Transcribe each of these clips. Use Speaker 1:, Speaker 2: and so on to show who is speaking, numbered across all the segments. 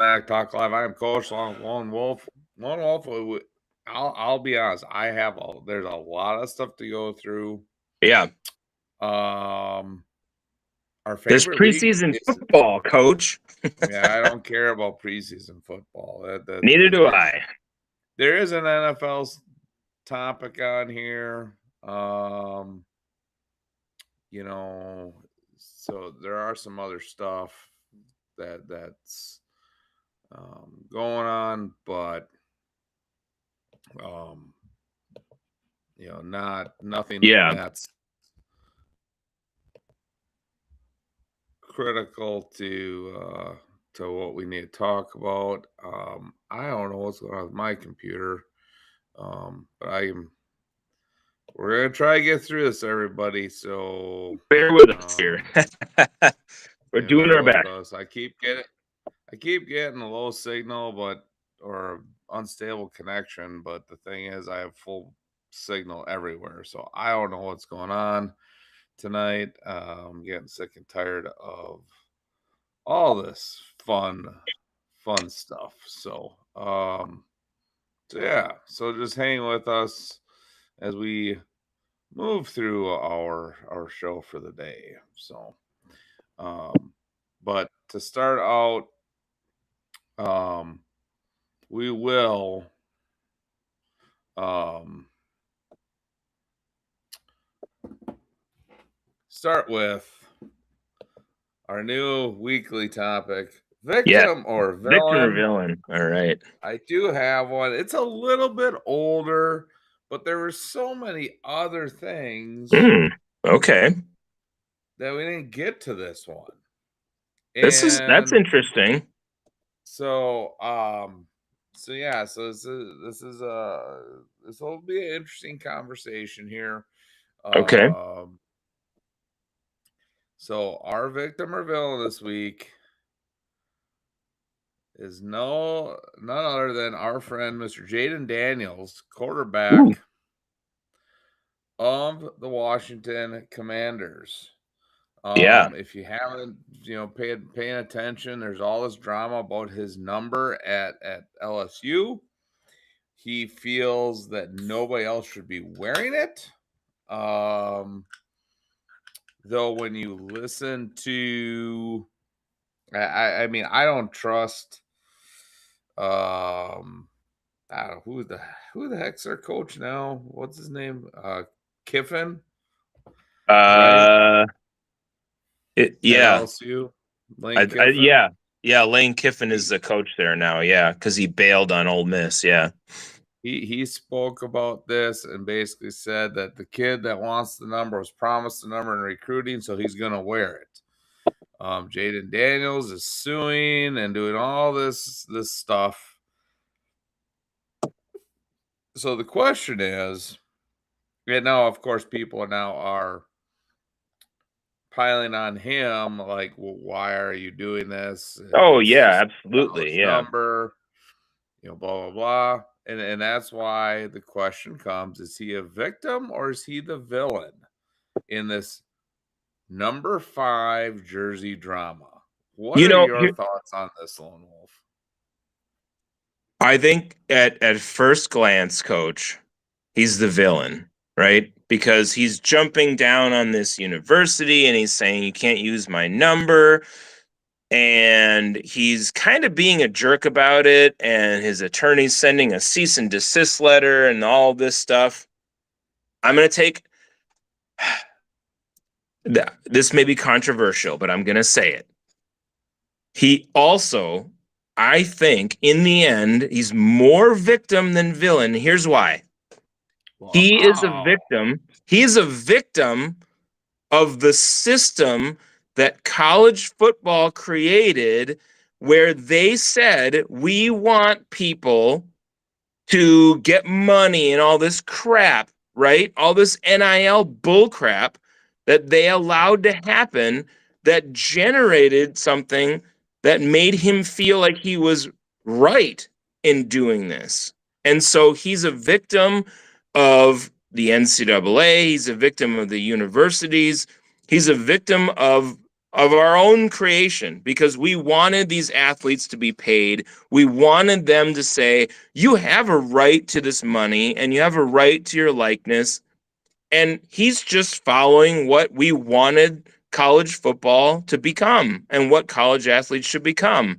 Speaker 1: Back Talk Live. I am Coach Lone Wolf. Lone Wolf. I'll be honest. There's a lot of stuff to go through.
Speaker 2: Yeah.
Speaker 1: Our
Speaker 2: There's
Speaker 1: favorite league
Speaker 2: preseason
Speaker 1: is.
Speaker 2: football, Coach.
Speaker 1: Yeah, I don't care about preseason football.
Speaker 2: Neither do I.
Speaker 1: There is an NFL topic on here. So there are some other stuff that's going on, but nothing
Speaker 2: Yeah.
Speaker 1: that's critical to what we need to talk about. I don't know what's going on with my computer, but we're gonna try to get through this, everybody. So
Speaker 2: Bear with us here. We're doing
Speaker 1: bear
Speaker 2: our
Speaker 1: with
Speaker 2: best.
Speaker 1: us. I keep getting a low signal, or unstable connection. But the thing is, I have full signal everywhere, so I don't know what's going on tonight. I'm getting sick and tired of all this fun stuff. So yeah, so just hang with us as we move through our show for the day. So but to start out, we will start with our new weekly topic: victim or villain.
Speaker 2: Victim or villain. All right.
Speaker 1: I do have one. It's a little bit older, but there were so many other things
Speaker 2: Okay.
Speaker 1: that we didn't get to this one.
Speaker 2: That's interesting.
Speaker 1: So yeah, so this will be an interesting conversation here.
Speaker 2: Okay.
Speaker 1: So our victim or villain this week is none other than our friend Mr. Jayden Daniels, quarterback of the Washington Commanders.
Speaker 2: Yeah.
Speaker 1: If you haven't, paying attention, there's all this drama about his number at LSU. He feels that nobody else should be wearing it. Though when you listen to, I mean, I don't trust. I don't know who the heck's their coach now. What's his name? Kiffin.
Speaker 2: Right?
Speaker 1: At
Speaker 2: Yeah.
Speaker 1: LSU. Lane Kiffin.
Speaker 2: Yeah. Yeah. Lane Kiffin is the coach there now. Yeah. Because he bailed on Ole Miss. Yeah.
Speaker 1: He spoke about this and basically said that the kid that wants the number was promised the number in recruiting, so he's going to wear it. Jayden Daniels is suing and doing all this stuff. So the question is, and now of course people are piling on him, like, well, why are you doing this?
Speaker 2: Oh
Speaker 1: It's
Speaker 2: yeah,
Speaker 1: just
Speaker 2: absolutely. Yeah.
Speaker 1: number, blah blah blah. And that's why the question comes: is he a victim or is he the villain in this number 5 jersey drama? What are your thoughts on this, Lone Wolf?
Speaker 2: I think at first glance, Coach, he's the villain, right? Because he's jumping down on this university and he's saying, you can't use my number. And he's kind of being a jerk about it. And his attorney's sending a cease and desist letter and all this stuff. I'm going to take this may be controversial, but I'm going to say it. He also, I think, in the end, he's more victim than villain. Here's why. Wow. He is a victim. He's a victim of the system that college football created, where they said, we want people to get money and all this crap, right? All this NIL bullcrap that they allowed to happen that generated something that made him feel like he was right in doing this. And so he's a victim of the NCAA. He's a victim of the universities. He's a victim of of our own creation because we wanted these athletes to be paid. We wanted them to say, you have a right to this money and you have a right to your likeness. And he's just following what we wanted college football to become and what college athletes should become.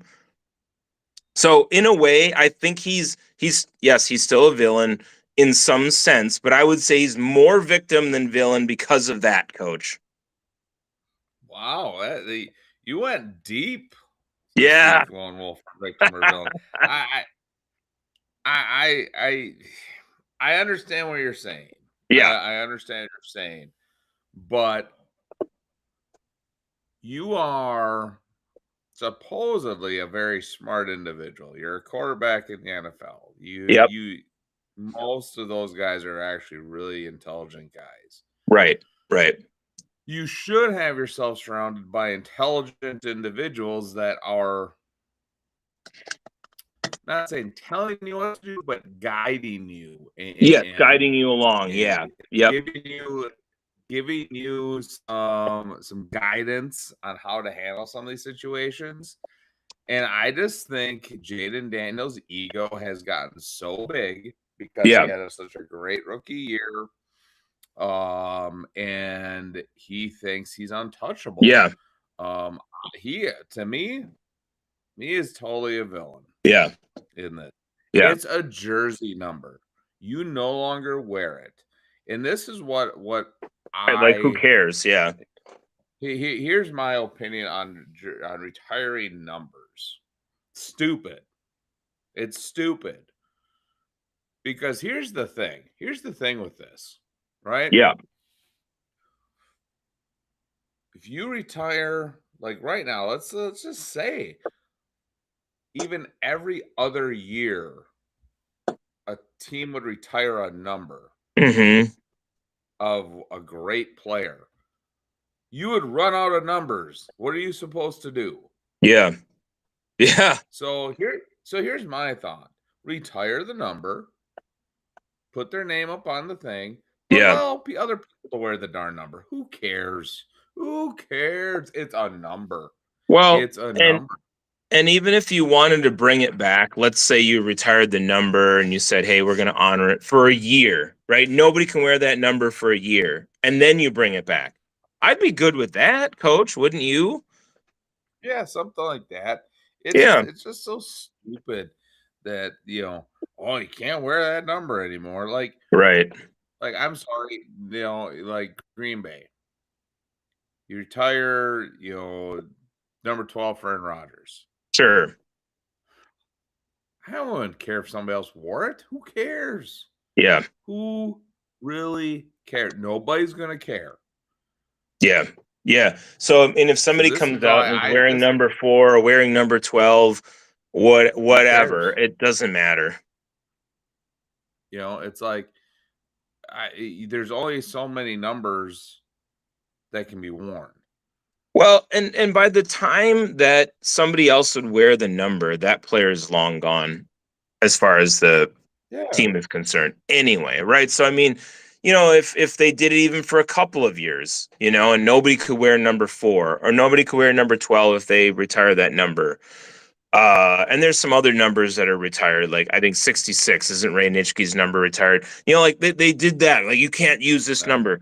Speaker 2: So in a way, I think he's yes, he's still a villain in some sense, but I would say he's more victim than villain because of that, coach.
Speaker 1: Wow, you went deep to see
Speaker 2: Yeah.
Speaker 1: if Lone Wolf victim or villain. I, I, I, I understand what you're saying.
Speaker 2: Yeah.
Speaker 1: I understand what you're saying, but you are supposedly a very smart individual. You're a quarterback in the NFL.
Speaker 2: Yep.
Speaker 1: Most of those guys are actually really intelligent guys.
Speaker 2: Right. Right.
Speaker 1: You should have yourself surrounded by intelligent individuals that are not saying telling you what to do, but guiding you
Speaker 2: Yes,
Speaker 1: and,
Speaker 2: guiding you along. Yeah. Yep.
Speaker 1: giving you some guidance on how to handle some of these situations. And I just think Jaden Daniels' ego has gotten so big because he
Speaker 2: Yeah.
Speaker 1: had such a great rookie year. And he thinks he's untouchable.
Speaker 2: Yeah.
Speaker 1: He to me, he is totally a villain.
Speaker 2: Yeah.
Speaker 1: In this.
Speaker 2: Yeah.
Speaker 1: It's a jersey number. You no longer wear it. And this is what
Speaker 2: Like who cares? Yeah.
Speaker 1: here's my opinion on retiring numbers. Stupid. It's stupid. Because here's the thing. Here's the thing with this, right?
Speaker 2: Yeah.
Speaker 1: If you retire like right now, let's just say even every other year a team would retire a number of a great player. You would run out of numbers. What are you supposed to do?
Speaker 2: Yeah. Yeah.
Speaker 1: So here's my thought. Retire the number, put their name up on the thing, but allow other people to wear the darn number. Who cares? Who cares? It's a number.
Speaker 2: Well,
Speaker 1: it's a number.
Speaker 2: And even if you wanted to bring it back, let's say you retired the number and you said, hey, we're going to honor it for a year, right? Nobody can wear that number for a year. And then you bring it back. I'd be good with that, coach, wouldn't you?
Speaker 1: Yeah, something like that. It's just so stupid that, you can't wear that number anymore. Like,
Speaker 2: right.
Speaker 1: Like, I'm sorry, like Green Bay. You retire, number 12 for Aaron Rodgers.
Speaker 2: Sure.
Speaker 1: I wouldn't care if somebody else wore it. Who cares?
Speaker 2: Yeah.
Speaker 1: Who really cares? Nobody's going to care.
Speaker 2: Yeah. Yeah. So, and if somebody comes out and is wearing number 4 or wearing number 12, whatever, it doesn't matter.
Speaker 1: It's like there's only so many numbers that can be worn.
Speaker 2: Well, and by the time that somebody else would wear the number, that player is long gone as far as the team is concerned anyway, right? So, I mean, if they did it even for a couple of years, and nobody could wear number 4 or nobody could wear number 12 if they retire that number. And there's some other numbers that are retired. Like I think 66 isn't Ray Nitschke's number retired. Like they did that. Like you can't use this number.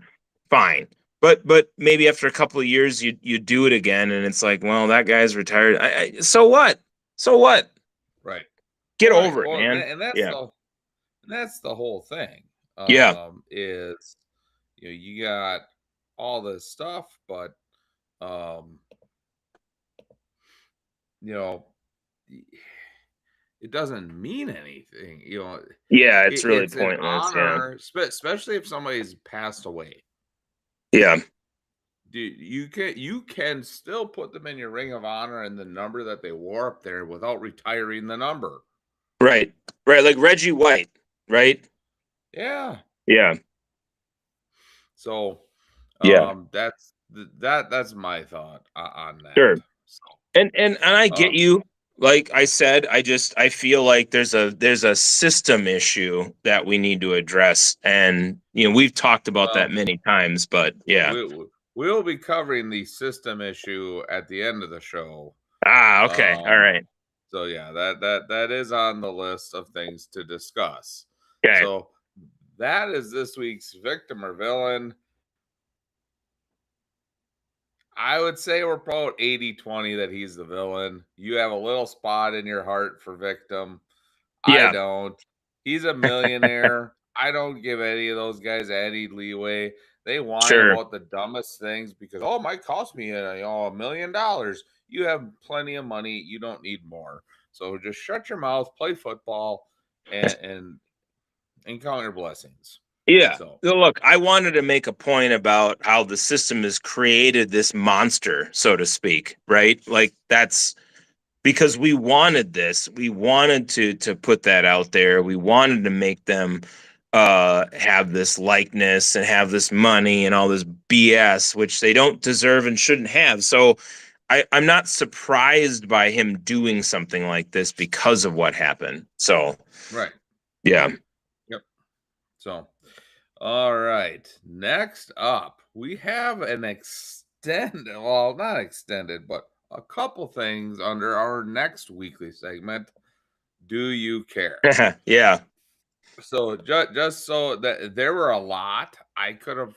Speaker 2: Fine. But maybe after a couple of years you do it again and it's like, well, that guy's retired. So what? So what?
Speaker 1: Right.
Speaker 2: Get over it, man.
Speaker 1: And that's the whole thing. Is you got all this stuff, but it doesn't mean anything.
Speaker 2: Yeah, it's really pointless.
Speaker 1: Honor, especially if somebody's passed away.
Speaker 2: Yeah.
Speaker 1: Dude, you can still put them in your ring of honor and the number that they wore up there without retiring the number.
Speaker 2: Right. Right. Like Reggie White, right?
Speaker 1: Yeah.
Speaker 2: Yeah.
Speaker 1: So that's my thought on that.
Speaker 2: Sure. So. And I get you. Like I said, I feel like there's a system issue that we need to address. And we've talked about that many times, but yeah.
Speaker 1: we'll be covering the system issue at the end of the show.
Speaker 2: Ah, okay. All right.
Speaker 1: So yeah, that is on the list of things to discuss.
Speaker 2: Okay.
Speaker 1: So that is this week's victim or villain. I would say we're about 80-20 that he's the villain. You have a little spot in your heart for victim. I
Speaker 2: Yeah.
Speaker 1: don't. He's a millionaire. I don't give any of those guys any leeway. They whine
Speaker 2: Sure.
Speaker 1: about the dumbest things because it might cost me $1 million. You have plenty of money. You don't need more. So just shut your mouth, play football, and count your blessings.
Speaker 2: Yeah.
Speaker 1: So
Speaker 2: Look, I wanted to make a point about how the system has created this monster, so to speak, right? Like that's because we wanted this. We wanted to put that out there. We wanted to make them have this likeness and have this money and all this BS, which they don't deserve and shouldn't have. So I'm not surprised by him doing something like this because of what happened. So
Speaker 1: right.
Speaker 2: yeah.
Speaker 1: Yep. So all right. Next up, we have an extended, well, not extended, but a couple things under our next weekly segment. Do you care?
Speaker 2: Yeah.
Speaker 1: So just so that there were a lot, I could have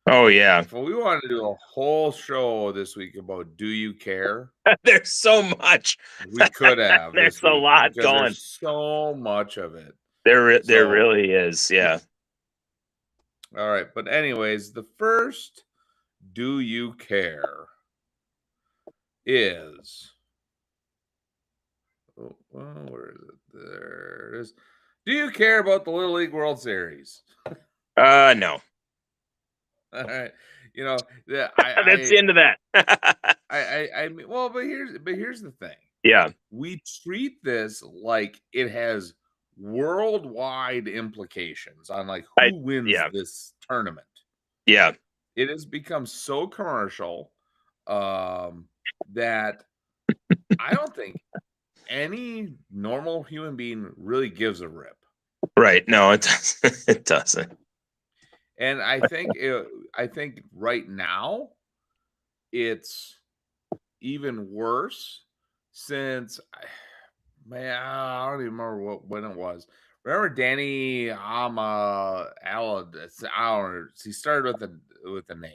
Speaker 2: Oh yeah.
Speaker 1: if we wanted to do a whole show this week about do you care,
Speaker 2: There's so much.
Speaker 1: we could have
Speaker 2: There's
Speaker 1: this
Speaker 2: a
Speaker 1: week
Speaker 2: lot
Speaker 1: because
Speaker 2: going.
Speaker 1: there's so much of it.
Speaker 2: There
Speaker 1: So
Speaker 2: really is. Yeah.
Speaker 1: all right, but anyways, the first do you care is well, where is it? There it is. Do you care about the Little League World Series?
Speaker 2: No.
Speaker 1: All right. You know, yeah,
Speaker 2: That's the end of that.
Speaker 1: I mean, well, but here's the thing.
Speaker 2: Yeah.
Speaker 1: We treat this like it has worldwide implications on like
Speaker 2: I
Speaker 1: who wins
Speaker 2: yeah.
Speaker 1: this tournament.
Speaker 2: Yeah.
Speaker 1: It has become so commercial that I don't think any normal human being really gives a rip.
Speaker 2: Right. No, it doesn't. It doesn't.
Speaker 1: And I think right now it's even worse since man, I don't even remember when it was. Remember Danny Ala I don't know, he started with a name.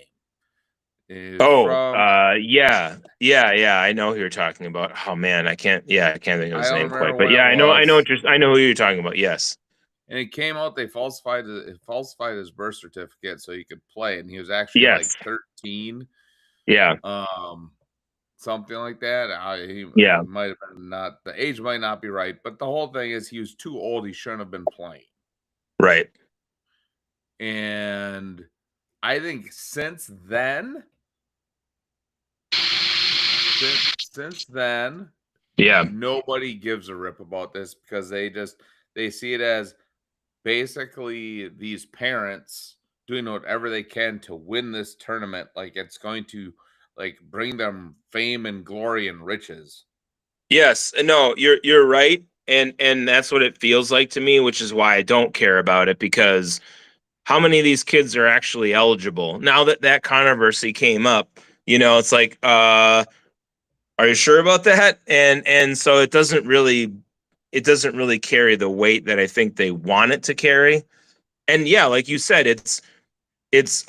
Speaker 1: Is
Speaker 2: Oh,
Speaker 1: from
Speaker 2: yeah. Yeah, yeah. I know who you're talking about. Oh man, I can't think of
Speaker 1: I
Speaker 2: his
Speaker 1: don't
Speaker 2: name
Speaker 1: remember
Speaker 2: quite. But
Speaker 1: when
Speaker 2: yeah,
Speaker 1: it was.
Speaker 2: I know who you're talking about. Yes.
Speaker 1: And it came out they falsified his birth certificate so he could play, and he was actually like
Speaker 2: Yes.
Speaker 1: 13.
Speaker 2: Yeah.
Speaker 1: Something like that. He
Speaker 2: Yeah.
Speaker 1: might have been not the age might not be right, but the whole thing is he was too old. He shouldn't have been playing.
Speaker 2: Right.
Speaker 1: And I think since then,
Speaker 2: Yeah.
Speaker 1: nobody gives a rip about this because they see it as basically these parents doing whatever they can to win this tournament. Like it's going to like bring them fame and glory and riches.
Speaker 2: Yes. No, you're right. And that's what it feels like to me, which is why I don't care about it because how many of these kids are actually eligible? Now that that controversy came up, it's like are you sure about that? And so it doesn't really carry the weight that I think they want it to carry. And yeah, like you said, it's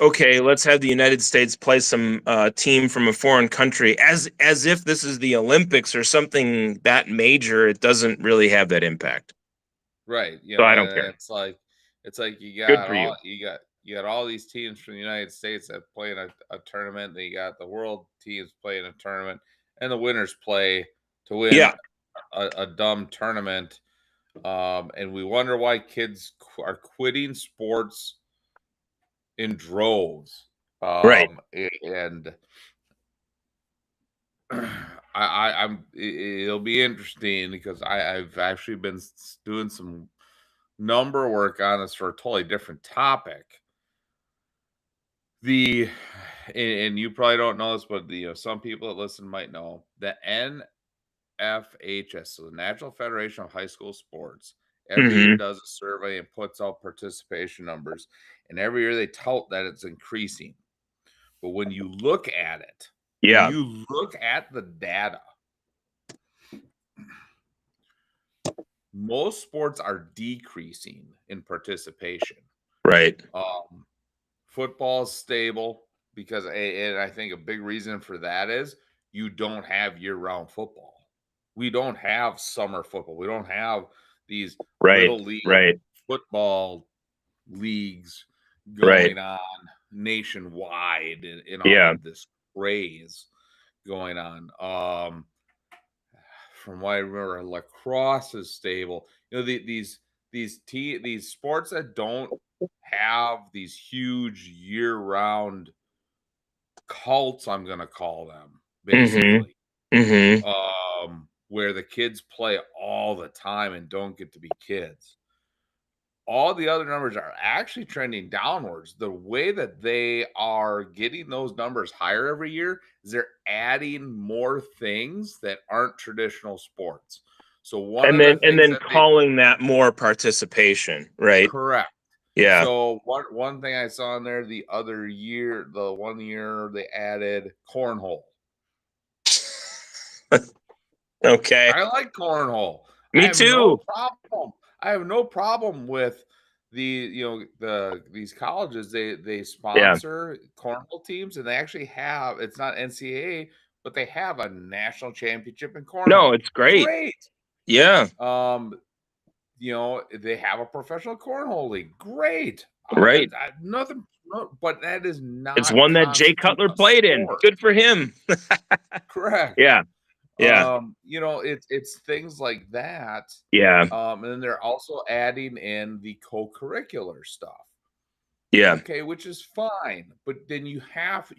Speaker 2: okay. Let's have the United States play some team from a foreign country as if this is the Olympics or something that major. It doesn't really have that impact.
Speaker 1: Right.
Speaker 2: So I don't care.
Speaker 1: It's like
Speaker 2: Good for you.
Speaker 1: you got all these teams from the United States that play in a tournament. Then you got the world teams playing a tournament, and the winners play to win
Speaker 2: Yeah.
Speaker 1: a dumb tournament. And we wonder why kids are quitting sports in droves.
Speaker 2: Right.
Speaker 1: And it'll be interesting because I've actually been doing some number work on this for a totally different topic. The and you probably don't know this, but some people that listen might know the NFHS, so the National Federation of High School Sports, every year
Speaker 2: Hmm.
Speaker 1: does a survey and puts out participation numbers, and every year they tout that it's increasing. But when you look at it, when
Speaker 2: Yeah.
Speaker 1: you look at the data, most sports are decreasing in participation.
Speaker 2: Right.
Speaker 1: Football's stable because, and I think a big reason for that is you don't have year-round football. We don't have summer football. We don't have these
Speaker 2: Right.
Speaker 1: little league
Speaker 2: Right.
Speaker 1: football leagues
Speaker 2: Right.
Speaker 1: going on nationwide and all
Speaker 2: Yeah.
Speaker 1: of this craze going on. From what I remember, lacrosse is stable. You know, these sports that don't have these huge year-round cults, I'm gonna call them,
Speaker 2: Mm-hmm.
Speaker 1: basically.
Speaker 2: Mm-hmm.
Speaker 1: Where the kids play all the time and don't get to be kids. All the other numbers are actually trending downwards. The way that they are getting those numbers higher every year is they're adding more things that aren't traditional sports. So one
Speaker 2: And
Speaker 1: of the things
Speaker 2: then
Speaker 1: that they
Speaker 2: calling that more participation, right?
Speaker 1: correct.
Speaker 2: Yeah.
Speaker 1: So one thing I saw in there the other year, the 1 year they added cornhole.
Speaker 2: Okay.
Speaker 1: I like cornhole. I
Speaker 2: Me
Speaker 1: have no
Speaker 2: too.
Speaker 1: problem. I have no problem with these colleges. They
Speaker 2: Yeah.
Speaker 1: sponsor cornhole teams, and they actually have. It's not NCAA, but they have a national championship in
Speaker 2: No,
Speaker 1: cornhole.
Speaker 2: it's great.
Speaker 1: Great.
Speaker 2: Yeah.
Speaker 1: They have a professional cornhole league. Great.
Speaker 2: Right.
Speaker 1: Nothing. No, but that does
Speaker 2: It's
Speaker 1: not
Speaker 2: one that Jay
Speaker 1: constitute
Speaker 2: Cutler
Speaker 1: a
Speaker 2: played in.
Speaker 1: sport.
Speaker 2: Good for him.
Speaker 1: Correct.
Speaker 2: Yeah. Yeah.
Speaker 1: It's things like that.
Speaker 2: Yeah.
Speaker 1: And then they're also adding in the co-curricular stuff.
Speaker 2: Yeah.
Speaker 1: Okay, which is fine, but then you have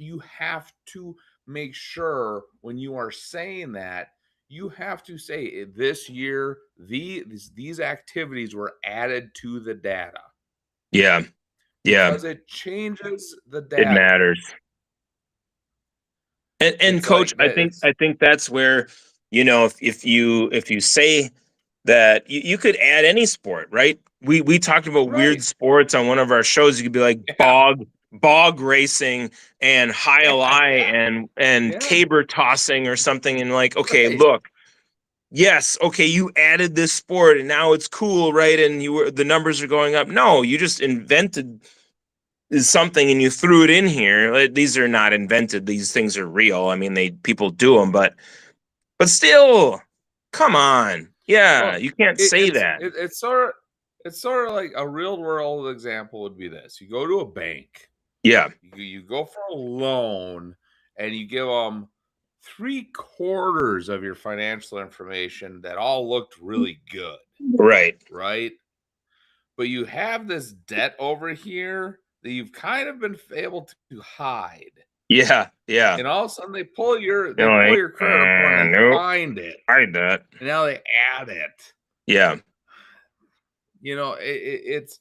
Speaker 1: to make sure when you are saying that you have to say this year these activities were added to the data
Speaker 2: Yeah. Yeah.
Speaker 1: because it changes the
Speaker 2: It
Speaker 1: data.
Speaker 2: matters. And
Speaker 1: It's
Speaker 2: coach,
Speaker 1: like that. It's
Speaker 2: I think that's where, if you say that you could add any sport, right? We talked about weird
Speaker 1: right.
Speaker 2: sports on one of our shows. You could be like
Speaker 1: Yeah.
Speaker 2: bog racing and high ally
Speaker 1: Yeah.
Speaker 2: and
Speaker 1: Yeah.
Speaker 2: caber tossing or something, and like, okay,
Speaker 1: Right.
Speaker 2: look, yes, okay, you added this sport and now it's cool, right? And the numbers are going up. No, you just invented something and you threw it in here. These are not invented. These things are real. I mean, people do them, but still, come on. Yeah,
Speaker 1: Well,
Speaker 2: you can't
Speaker 1: it,
Speaker 2: say
Speaker 1: it's
Speaker 2: that.
Speaker 1: it, it's sort of like a real world example would be this: you go to a bank,
Speaker 2: Yeah.
Speaker 1: you go for a loan, and you give them 3/4 of your financial information that all looked really good,
Speaker 2: Right.
Speaker 1: right? But you have this debt over here that you've kind of been able to hide,
Speaker 2: Yeah. Yeah.
Speaker 1: and all of a sudden they pull
Speaker 2: You're like,
Speaker 1: your credit report and they
Speaker 2: nope,
Speaker 1: find it,
Speaker 2: I did that.
Speaker 1: and now they add it.
Speaker 2: Yeah.
Speaker 1: It's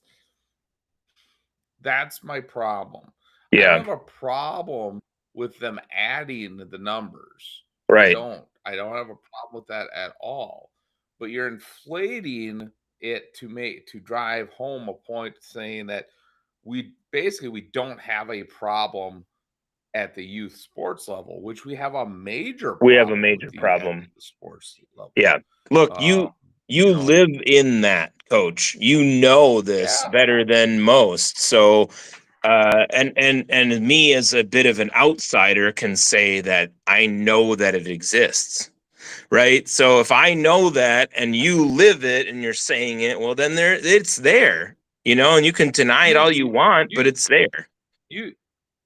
Speaker 1: that's my problem. I don't
Speaker 2: Yeah.
Speaker 1: have a problem with them adding the numbers.
Speaker 2: Right.
Speaker 1: I don't have a problem with that at all. But you're inflating it to drive home a point saying that we don't have a problem at the youth sports level, which we have a major
Speaker 2: We have a
Speaker 1: problem with
Speaker 2: major
Speaker 1: at
Speaker 2: problem.
Speaker 1: the sports level.
Speaker 2: Yeah. Look,
Speaker 1: Uh,
Speaker 2: you live in that, coach. You know this
Speaker 1: yeah,
Speaker 2: better than most. So and me as a bit of an outsider can say that I know that it exists. Right? So if I know that and you live it and you're saying it, well then it's there. And you can deny it
Speaker 1: you
Speaker 2: all you want, but
Speaker 1: you
Speaker 2: it's there.
Speaker 1: You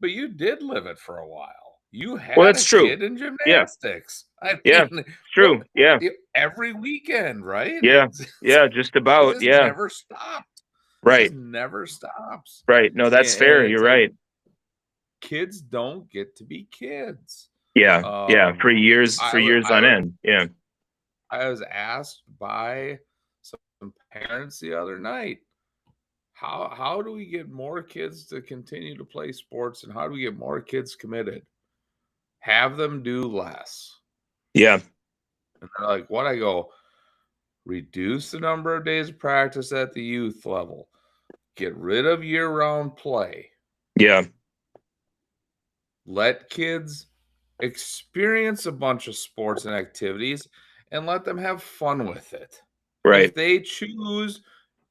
Speaker 1: but you did live it for a while. You
Speaker 2: Well,
Speaker 1: had
Speaker 2: that's
Speaker 1: a
Speaker 2: true.
Speaker 1: kid in
Speaker 2: Yeah.
Speaker 1: gymnastics. I
Speaker 2: Yeah.
Speaker 1: mean,
Speaker 2: It's true. Yeah.
Speaker 1: every weekend, right?
Speaker 2: Yeah. Yeah, just
Speaker 1: It
Speaker 2: about.
Speaker 1: just
Speaker 2: Yeah.
Speaker 1: never stopped. Just
Speaker 2: Right.
Speaker 1: never stops.
Speaker 2: Right. No, that's fair.
Speaker 1: And it's
Speaker 2: You're
Speaker 1: like
Speaker 2: right.
Speaker 1: kids don't get to be kids.
Speaker 2: Yeah. Yeah. For
Speaker 1: Um,
Speaker 2: years,
Speaker 1: I wa-
Speaker 2: on end. Yeah.
Speaker 1: I was asked by some parents the other night, how do we get more kids to continue to play sports and how do we get more kids committed? Have them do less.
Speaker 2: Yeah.
Speaker 1: And they're like, what? I go, reduce the number of days of practice at the youth level, get rid of year round play,
Speaker 2: Yeah.
Speaker 1: Let kids experience a bunch of sports and activities and let them have fun with it. If
Speaker 2: Right.
Speaker 1: they choose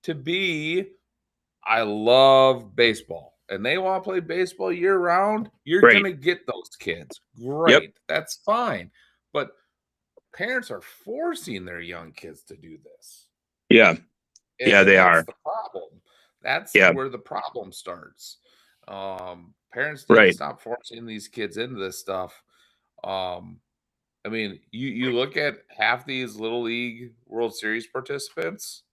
Speaker 1: to be, I love baseball, and they want to play baseball year round, you're going
Speaker 2: Right.
Speaker 1: to get those kids.
Speaker 2: Yep.
Speaker 1: Great. That's fine. But parents are forcing their young kids to do this.
Speaker 2: Yeah. Yeah,
Speaker 1: And
Speaker 2: they
Speaker 1: that's
Speaker 2: are.
Speaker 1: the problem. That's
Speaker 2: Yeah.
Speaker 1: where the problem starts. Parents need to
Speaker 2: Right.
Speaker 1: stop forcing these kids into this stuff. Um, I mean, you look at half these little league World Series participants.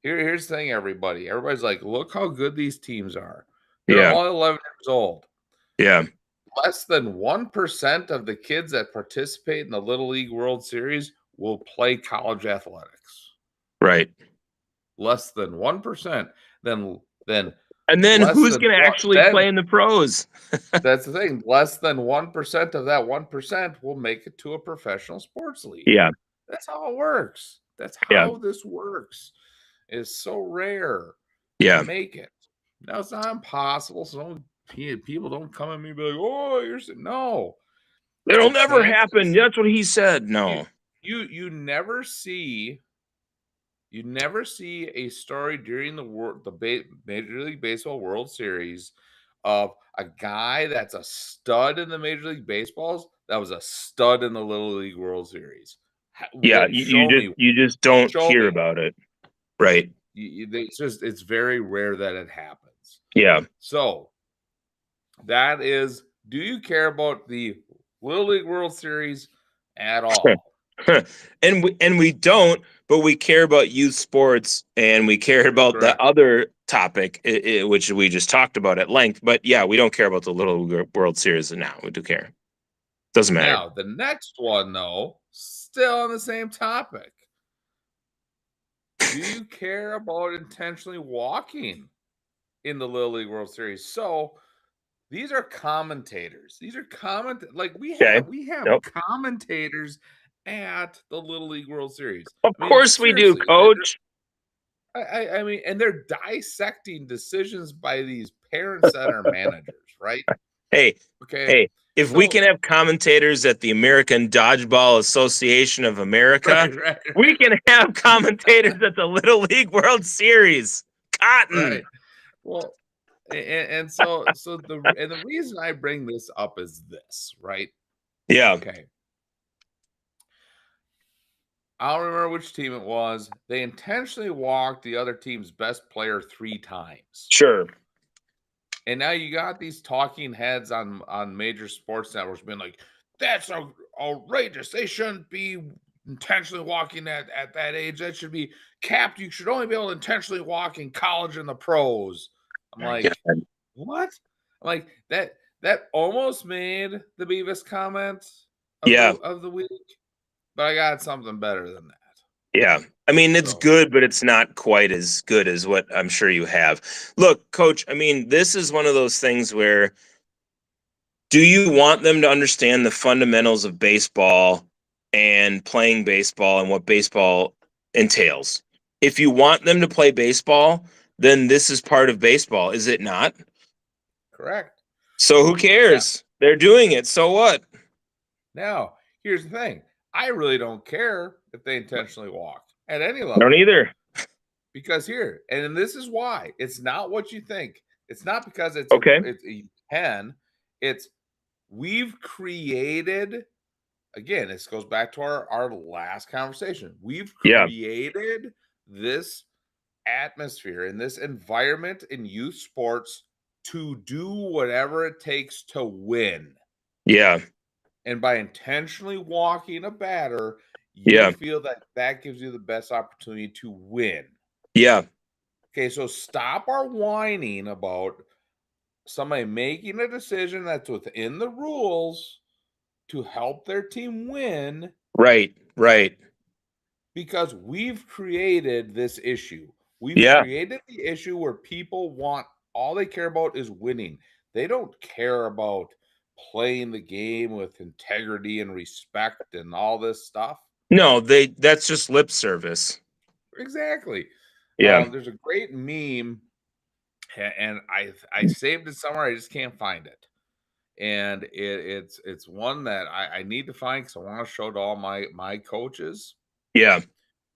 Speaker 1: Here's the thing, everybody. Everybody's like, look how good these teams are. They're
Speaker 2: Yeah.
Speaker 1: all 11 years old.
Speaker 2: Yeah.
Speaker 1: Less than 1% of the kids that participate in the Little League World Series will play college athletics.
Speaker 2: Right.
Speaker 1: Less than 1%. Then
Speaker 2: And then
Speaker 1: less
Speaker 2: who's
Speaker 1: than
Speaker 2: going to
Speaker 1: what
Speaker 2: actually
Speaker 1: then
Speaker 2: play in the pros?
Speaker 1: that's the thing. Less than 1% of that 1% will make it to a professional sports league.
Speaker 2: Yeah.
Speaker 1: That's how it works. That's
Speaker 2: Yeah.
Speaker 1: how this works. It's so rare to
Speaker 2: Yeah.
Speaker 1: make it. Now it's not impossible. So people don't come at me and be like, "Oh, no."
Speaker 2: It'll
Speaker 1: The
Speaker 2: never happen.
Speaker 1: chances
Speaker 2: That's what he said.
Speaker 1: you
Speaker 2: No.
Speaker 1: you never see a story during the Major League Baseball World Series of a guy that's a stud in the Major League Baseballs that was a stud in the Little League World Series.
Speaker 2: Yeah,
Speaker 1: Show me one.
Speaker 2: you just don't
Speaker 1: Show
Speaker 2: hear
Speaker 1: me one.
Speaker 2: about it. Right.
Speaker 1: It's very rare that it happens.
Speaker 2: Yeah.
Speaker 1: So that is, do you care about the Little League World Series at all?
Speaker 2: And we don't, but we care about youth sports and we care about the
Speaker 1: Correct.
Speaker 2: other topic, which we just talked about at length. But yeah, we don't care about the Little World Series now. We do care. Doesn't matter.
Speaker 1: Now, the next one, though, still on the same topic. Do you care about intentionally walking in the Little League World Series? So these are commentators. These are like
Speaker 2: Okay.
Speaker 1: we have
Speaker 2: Nope.
Speaker 1: commentators at the Little League World Series.
Speaker 2: Of
Speaker 1: I mean,
Speaker 2: course we do,
Speaker 1: seriously,
Speaker 2: coach.
Speaker 1: I mean, and they're dissecting decisions by these parent center managers, right?
Speaker 2: Hey,
Speaker 1: Okay.
Speaker 2: hey, if we
Speaker 1: So
Speaker 2: can have commentators at the American Dodgeball Association of America,
Speaker 1: right,
Speaker 2: we can have commentators at the Little League World Series. Cotton.
Speaker 1: right. Well, and so the reason I bring this up is this, right?
Speaker 2: Yeah.
Speaker 1: Okay. I don't remember which team it was. They intentionally walked the other team's best player 3 times.
Speaker 2: Sure.
Speaker 1: And now you got these talking heads on major sports networks being like, that's outrageous. They shouldn't be intentionally walking at that age. That should be capped. You should only be able to intentionally walk in college and the pros. I'm
Speaker 2: Yeah.
Speaker 1: like, what? I'm like, that almost made the Beavis comment of the week, but I got something better than that.
Speaker 2: Yeah. I mean, it's
Speaker 1: So
Speaker 2: good, but it's not quite as good as what I'm sure you have. Look, coach, I mean, this is one of those things where do you want them to understand the fundamentals of baseball and playing baseball and what baseball entails? If you want them to play baseball, then this is part of baseball, is it not?
Speaker 1: correct.
Speaker 2: So who cares? They're doing it. So what?
Speaker 1: Now, here's the thing. I really don't care if they intentionally walk at any
Speaker 2: I
Speaker 1: level.
Speaker 2: don't either.
Speaker 1: Because and this is why. It's not what you think. It's not because
Speaker 2: Okay.
Speaker 1: you can. It's we've created, again, this goes back to our last conversation. We've
Speaker 2: Yeah.
Speaker 1: created this atmosphere and this environment in youth sports to do whatever it takes to win.
Speaker 2: Yeah.
Speaker 1: And by intentionally walking a batter, you feel that gives you the best opportunity to win.
Speaker 2: Yeah.
Speaker 1: Okay, so stop our whining about somebody making a decision that's within the rules to help their team win.
Speaker 2: Right.
Speaker 1: Because we've created this issue. We've created the issue where people all they care about is winning. They don't care about playing the game with integrity and respect and all this stuff.
Speaker 2: No, that's just lip service.
Speaker 1: Exactly.
Speaker 2: Yeah.
Speaker 1: There's a great meme, and I saved it somewhere. I just can't find it. and it's one that I need to find because I want to show to all my coaches,
Speaker 2: Yeah.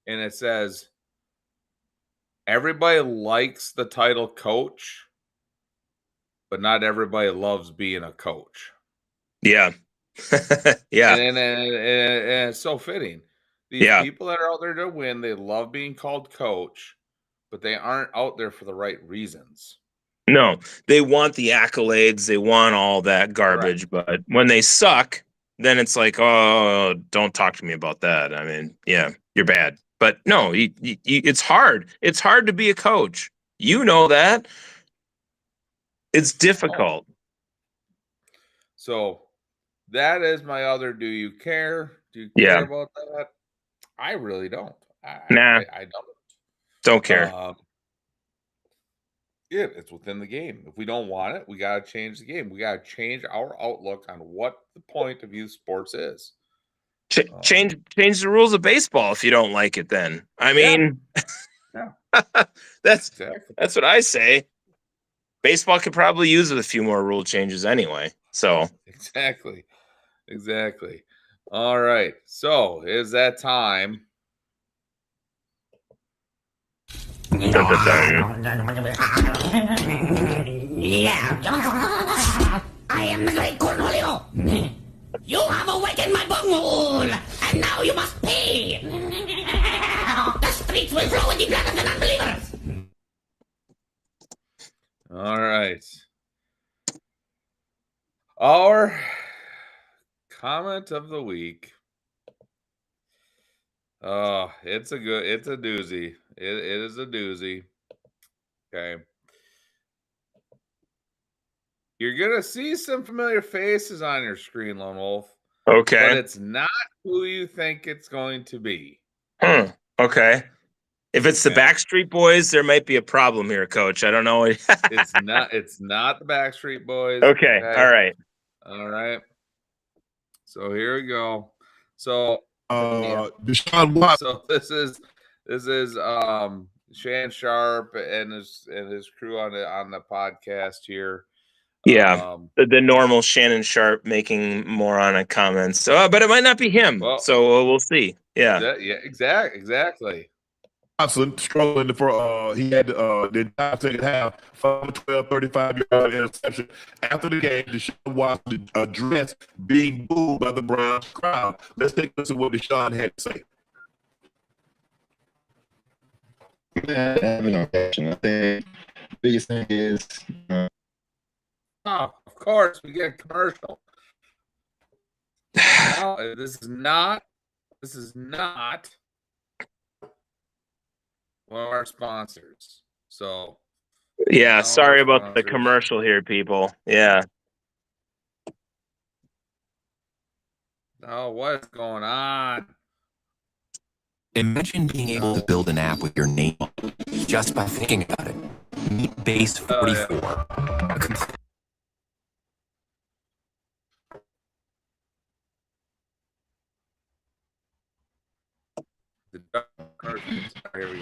Speaker 1: and it says everybody likes the title coach, but not everybody loves being a coach.
Speaker 2: Yeah. Yeah.
Speaker 1: And it's so fitting. These
Speaker 2: Yeah.
Speaker 1: people that are out there to win, they love being called coach, but they aren't out there for the right reasons.
Speaker 2: No, they want the accolades, they want all that
Speaker 1: Correct.
Speaker 2: garbage, but when they suck, then it's like, oh, don't talk to me about that. I mean, yeah, you're bad. But no, it's hard. It's hard to be a coach. You know that. It's
Speaker 1: Oh,
Speaker 2: difficult.
Speaker 1: so that is my other. Do you care? Do you care
Speaker 2: Yeah.
Speaker 1: about that? I really don't.
Speaker 2: Nah,
Speaker 1: I
Speaker 2: don't
Speaker 1: don't.
Speaker 2: care.
Speaker 1: Yeah, it's within the game. If we don't want it, we got to change the game. We got to change our outlook on what the point of youth sports is.
Speaker 2: Change the rules of baseball if you don't like it then. I
Speaker 1: Yeah,
Speaker 2: mean,
Speaker 1: yeah,
Speaker 2: that's
Speaker 1: exactly,
Speaker 2: that's what I say. Baseball could probably use a few more rule changes anyway. So,
Speaker 1: exactly, exactly. All right, so is that time?
Speaker 3: Yeah. I am the great Cornholio. You have awakened my bunghole, and now you must pay. The streets will flow with the blood of the non-believers.
Speaker 1: All right. Our comment of the week. Oh, it's a doozy. It is a doozy. Okay. You're gonna see some familiar faces on your screen, Lone Wolf, but
Speaker 2: okay.
Speaker 1: it's not who you think it's going to be.
Speaker 2: Okay. If it's the
Speaker 1: Okay.
Speaker 2: Backstreet Boys, there might be a problem here, Coach. I don't know.
Speaker 1: It's not the Backstreet Boys.
Speaker 2: Okay. All right.
Speaker 1: All right. So here we go. So
Speaker 4: Deshaun Watson.
Speaker 1: so this is Shan Sharp and his crew on the podcast here.
Speaker 2: Yeah. The normal Shannon Sharp making moronic comments. But it might not be him.
Speaker 1: Well,
Speaker 2: so we'll see. Yeah.
Speaker 1: Exactly.
Speaker 4: Watson struggling for he had the entire second half 5-12, 35-yard interception. After the game, Deshaun Watson addressed being booed by the Browns crowd. Let's take a listen to what Deshaun had to say.
Speaker 5: I have no question. I think the biggest thing is
Speaker 1: Oh, of course, we get a commercial. No, this is not one of our sponsors. So
Speaker 2: yeah, sorry about the commercial here, people. Yeah.
Speaker 1: Oh, what is going on?
Speaker 6: Imagine being able to build an app with your name on it, just by thinking about it. Meet Base 44. A complete
Speaker 1: Here we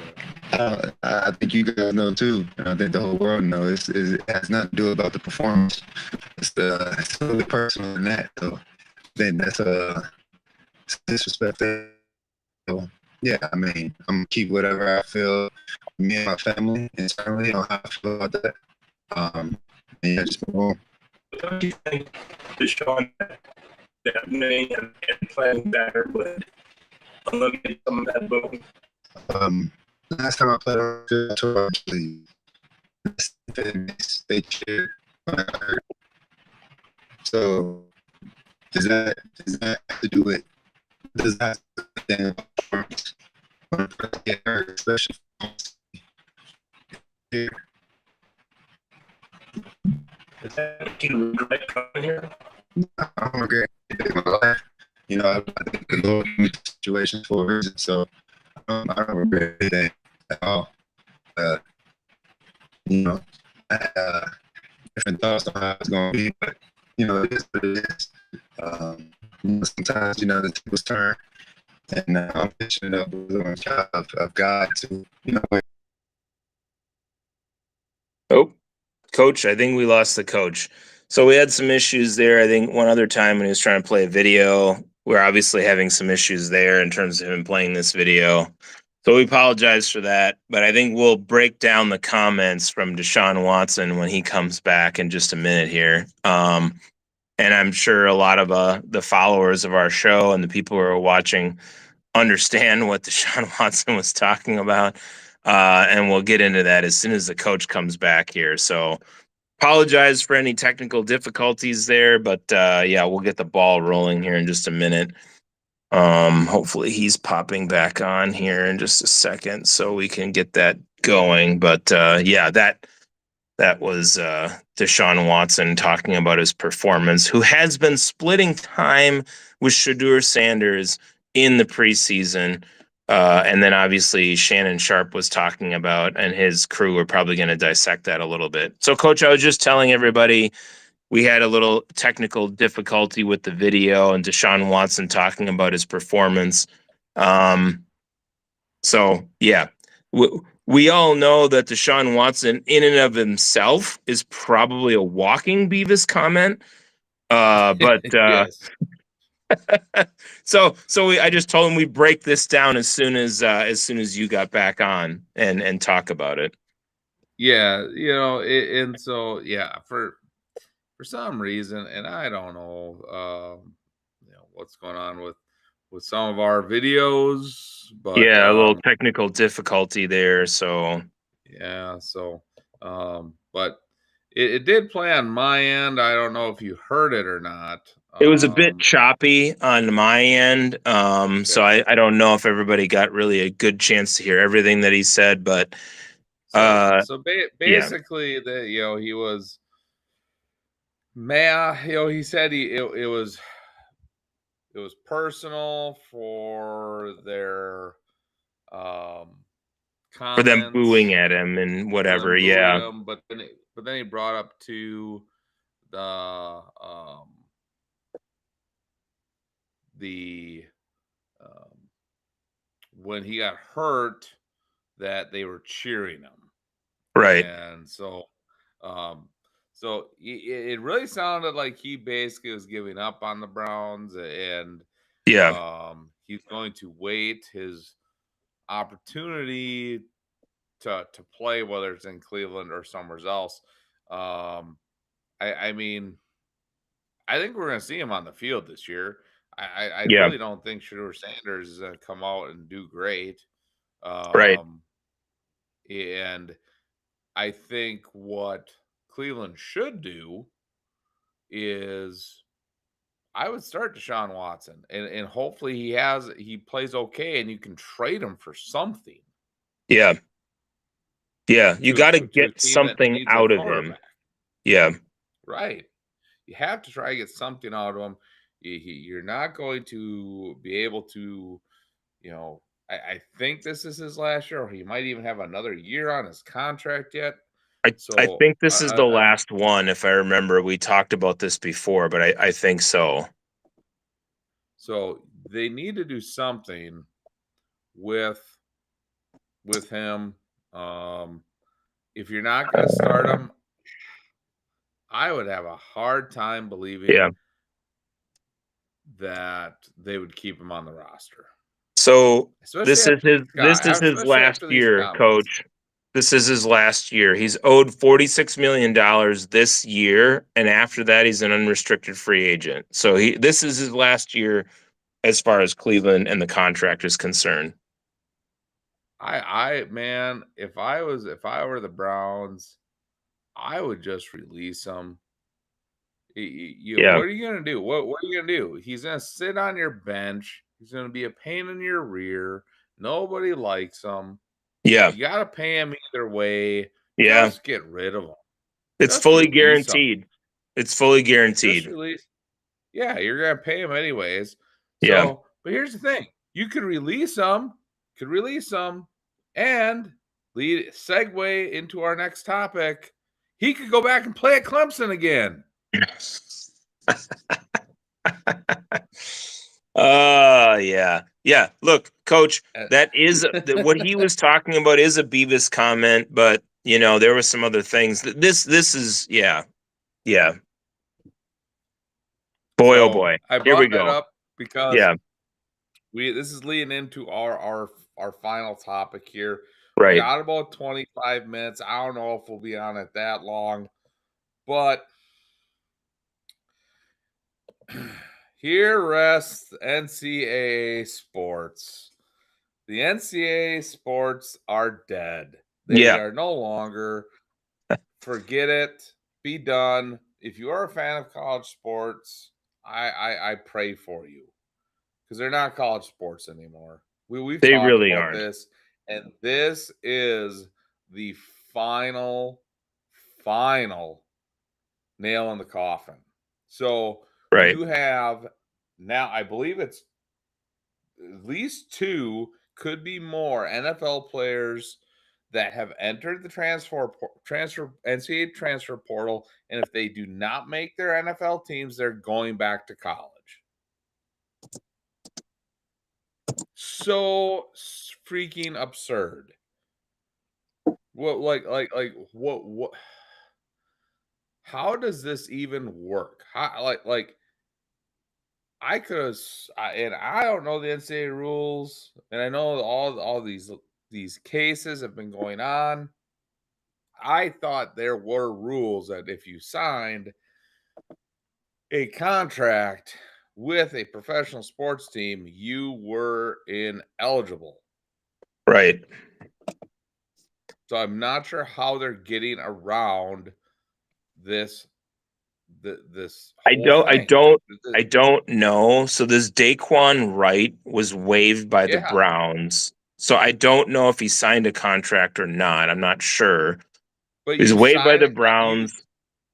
Speaker 1: go.
Speaker 5: I think you guys know too, and I think the whole world knows. It has nothing to do about the performance. It's totally personal in that. So then that's disrespectful. So, yeah, I mean, I'm gonna keep whatever I feel, me and my family internally on how I feel about that. And yeah, just move on.
Speaker 2: Don't you think Deshaun that winning and playing better would eliminate some of that booing?
Speaker 5: Last time I played on the tour, actually, they cheered when I heard. So does that have to do with? Does that have to do with performance? When a person get hurt, especially here.
Speaker 2: Does that make you regret coming here?
Speaker 5: I don't regret anything in my life. You know, I think the Lord made the situation for a reason, so I don't regret anything at all. You know, I had different thoughts on how it's going to be, but you know, it is what it is. You know, sometimes the tables turn, and I'm pitching up with a job of God to
Speaker 2: Oh, Coach, I think we lost the coach. So we had some issues there. I think one other time when he was trying to play a video, we're obviously having some issues there in terms of him playing this video. So we apologize for that. But I think we'll break down the comments from Deshaun Watson when he comes back in just a minute here. And I'm sure a lot of the followers of our show and the people who are watching understand what Deshaun Watson was talking about. And we'll get into that as soon as the coach comes back here. So apologize for any technical difficulties there, but yeah, we'll get the ball rolling here in just a minute. Hopefully he's popping back on here in just a second so we can get that going. But yeah, that was Deshaun Watson talking about his performance, who has been splitting time with Shedeur Sanders in the preseason. And then obviously Shannon Sharp was talking about, and his crew are probably going to dissect that a little bit. So, Coach, I was just telling everybody we had a little technical difficulty with the video and Deshaun Watson talking about his performance. So, yeah, we all know that Deshaun Watson in and of himself is probably a walking Beavis comment. But
Speaker 1: Yes.
Speaker 2: So I just told him we break this down as soon as you got back on and talk about it.
Speaker 1: Yeah, and so yeah, for some reason, and I don't know, what's going on with some of our videos, but
Speaker 2: Yeah, a little technical difficulty there. So
Speaker 1: yeah, so but it did play on my end. I don't know if you heard it or not.
Speaker 2: it was a bit choppy on my end. So I don't know if everybody got really a good chance to hear everything that he said, but
Speaker 1: basically he was mad. He said it was personal for their
Speaker 2: for them
Speaker 1: comments,
Speaker 2: booing at him and whatever. Yeah.
Speaker 1: him, but then he brought up to the when he got hurt that they were cheering him.
Speaker 2: Right.
Speaker 1: And so it really sounded like he basically was giving up on the Browns, and
Speaker 2: yeah,
Speaker 1: he's going to wait his opportunity to play, whether it's in Cleveland or somewhere else. I mean, I think we're going to see him on the field this year. I really don't think Shedeur Sanders is going to come out and do great.
Speaker 2: Right.
Speaker 1: And I think what Cleveland should do is I would start Deshaun Watson, and hopefully he plays okay and you can trade him for something.
Speaker 2: Yeah. Yeah. You got to get something out of him. Yeah.
Speaker 1: Right. You have to try to get something out of him. You're not going to be able to, I think this is his last year, or he might even have another year on his contract yet.
Speaker 2: I think this is the last one, if I remember. We talked about this before, but I think so.
Speaker 1: So they need to do something with him. If you're not going to start him, I would have a hard time believing that they would keep him on the roster.
Speaker 2: So this is his last year, Coach. This is his last year. He's owed $46 million this year, and after that, he's an unrestricted free agent. So this is his last year as far as Cleveland and the contract is concerned.
Speaker 1: Man, if I were the Browns, I would just release him. What are you gonna do? What are you gonna do? He's gonna sit on your bench. He's gonna be a pain in your rear. Nobody likes him.
Speaker 2: Yeah,
Speaker 1: you gotta pay him either way.
Speaker 2: Yeah,
Speaker 1: just get rid of him.
Speaker 2: It's fully guaranteed. It's fully guaranteed.
Speaker 1: Yeah, you're gonna pay him anyways.
Speaker 2: Yeah,
Speaker 1: but here's the thing: you could release him. And segue into our next topic. He could go back and play at Clemson again.
Speaker 2: Yeah. Look, Coach, that is what he was talking about is a Beavis comment, but there were some other things. This is yeah. Boy, oh
Speaker 1: So
Speaker 2: boy.
Speaker 1: I
Speaker 2: Here we
Speaker 1: brought that
Speaker 2: go.
Speaker 1: up because
Speaker 2: Yeah,
Speaker 1: this is leading into our final topic here. We
Speaker 2: right.
Speaker 1: got about 25 minutes. I don't know if we'll be on it that long, but here rests NCAA sports. The NCAA sports are dead. They
Speaker 2: Yeah.
Speaker 1: are no longer. Forget it. Be done. If you are a fan of college sports, I pray for you because they're not college sports anymore. We've
Speaker 2: They
Speaker 1: talked
Speaker 2: really
Speaker 1: about
Speaker 2: aren't.
Speaker 1: this, and this is the final nail in the coffin. So
Speaker 2: Right.
Speaker 1: you have now, I believe it's at least two, could be more NFL players that have entered the transfer NCAA transfer portal, and if they do not make their NFL teams, they're going back to college. So freaking absurd. What what how does this even work? How like I could have, and I don't know the NCAA rules, and I know all these cases have been going on. I thought there were rules that if you signed a contract with a professional sports team, you were ineligible.
Speaker 2: Right.
Speaker 1: So I'm not sure how they're getting around this this whole
Speaker 2: I
Speaker 1: thing.
Speaker 2: don't know. So this Daquan Wright was waived by the
Speaker 1: Yeah,
Speaker 2: Browns. So I don't know if he signed a contract or not. I'm not sure.
Speaker 1: but
Speaker 2: He's
Speaker 1: you
Speaker 2: waived by
Speaker 1: sign
Speaker 2: the
Speaker 1: it.
Speaker 2: Browns. I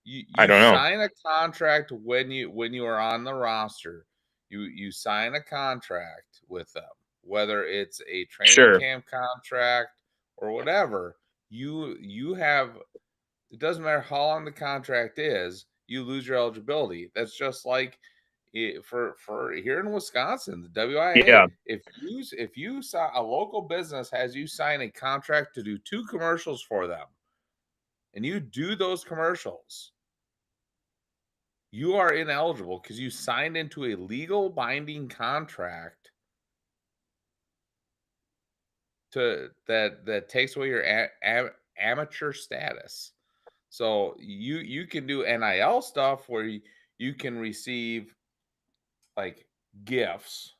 Speaker 1: You
Speaker 2: don't know.
Speaker 1: sign a contract when you are on the roster. You sign a contract with them, whether it's a training
Speaker 2: Sure.
Speaker 1: camp contract or whatever. You have, it doesn't matter how long the contract is, you lose your eligibility. That's just like for here in Wisconsin, the WIA.
Speaker 2: Yeah.
Speaker 1: If you saw a local business has you sign a contract to do 2 commercials for them, and you do those commercials, you are ineligible because you signed into a legal binding contract that takes away your amateur status. So you can do NIL stuff where you can receive like gifts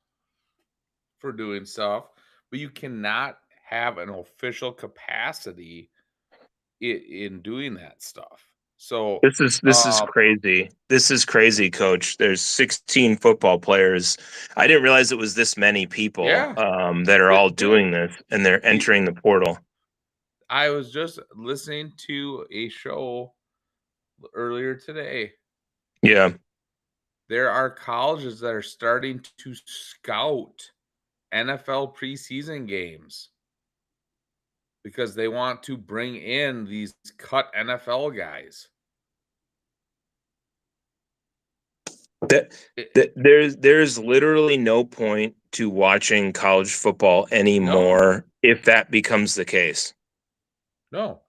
Speaker 1: for doing stuff, but you cannot have an official capacity in doing that stuff. So
Speaker 2: This is
Speaker 1: um,
Speaker 2: crazy. This is crazy, coach. There's 16 football players. I didn't realize it was this many people
Speaker 1: yeah,
Speaker 2: that are all
Speaker 1: dude,
Speaker 2: doing this and they're entering the portal.
Speaker 1: I was just listening to a show earlier today.
Speaker 2: Yeah.
Speaker 1: There are colleges that are starting to scout NFL preseason games because they want to bring in these cut NFL guys.
Speaker 2: There's literally no point to watching college football anymore if that becomes the case.
Speaker 1: No,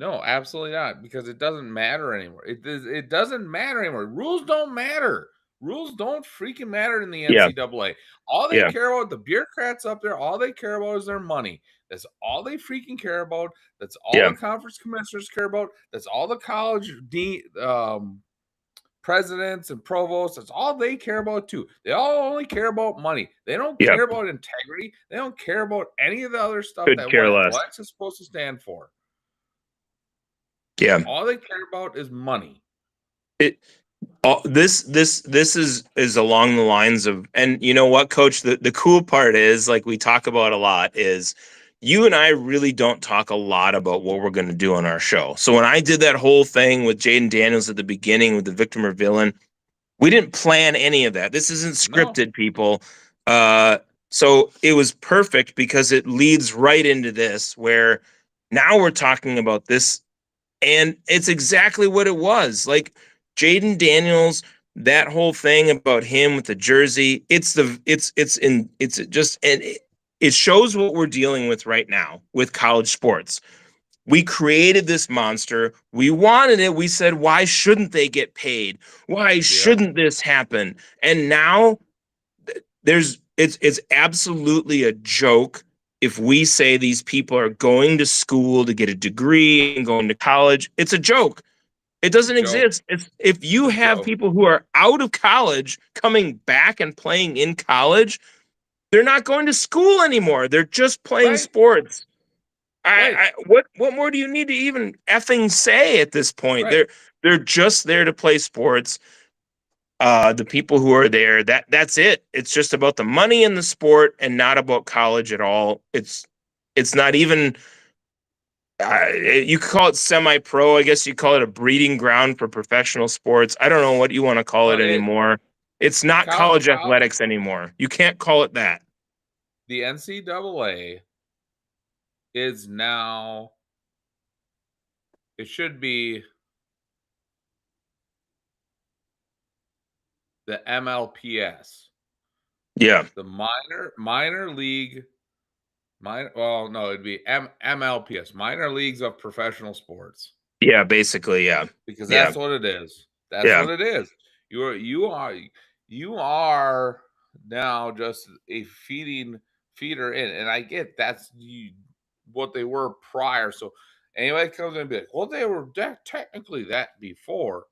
Speaker 1: absolutely not, because it doesn't matter anymore. It doesn't matter anymore. Rules don't matter. Rules don't freaking matter in the
Speaker 2: Yeah.
Speaker 1: NCAA. All they
Speaker 2: Yeah.
Speaker 1: care about, the bureaucrats up there, all they care about is their money. That's all they freaking care about. That's all
Speaker 2: Yeah.
Speaker 1: the conference commissioners care about. That's all the college presidents and provosts. That's all they care about too. They all only care about money. They don't
Speaker 2: Yeah.
Speaker 1: care about integrity. They don't care about any of the other stuff
Speaker 2: Could
Speaker 1: that
Speaker 2: care
Speaker 1: what
Speaker 2: less.
Speaker 1: athletics is supposed to stand for.
Speaker 2: Yeah.
Speaker 1: All they care about is money.
Speaker 2: This is along the lines of, and you know what, coach, the cool part is, like we talk about a lot, is you and I really don't talk a lot about what we're going to do on our show. So when I did that whole thing with Jaden Daniels at the beginning with the victim or villain, we didn't plan any of that. This isn't scripted, people. So it was perfect because it leads right into this, where now we're talking about this, and it's exactly what it was. Like Jaden Daniels, that whole thing about him with the jersey, it shows what we're dealing with right now with college sports. We created this monster. We wanted it. We said, why shouldn't they get paid? Why shouldn't this happen? And now it's absolutely a joke if we say these people are going to school to get a degree and going to college. It's a joke. It doesn't exist. It's if you have people who are out of college coming back and playing in college, they're not going to school anymore. They're just playing sports. What more do you need to even effing say at this point? They're just there to play sports. The people who are there, that's it. It's just about the money in the sport and not about college at all. It's not even. You could call it semi-pro. I guess you call it a breeding ground for professional sports. I don't know what you want to call it anymore. It's not college athletics anymore. You can't call it that.
Speaker 1: The NCAA is now, it should be the MLPS.
Speaker 2: Yeah.
Speaker 1: The minor league, well, no, it'd be MLPS, minor leagues of professional sports.
Speaker 2: Yeah, basically, yeah.
Speaker 1: Because that's what it is. That's what it is. You are now just a feeder in, and I get that's what they were prior. So anybody comes in and be like, well, they were technically that before.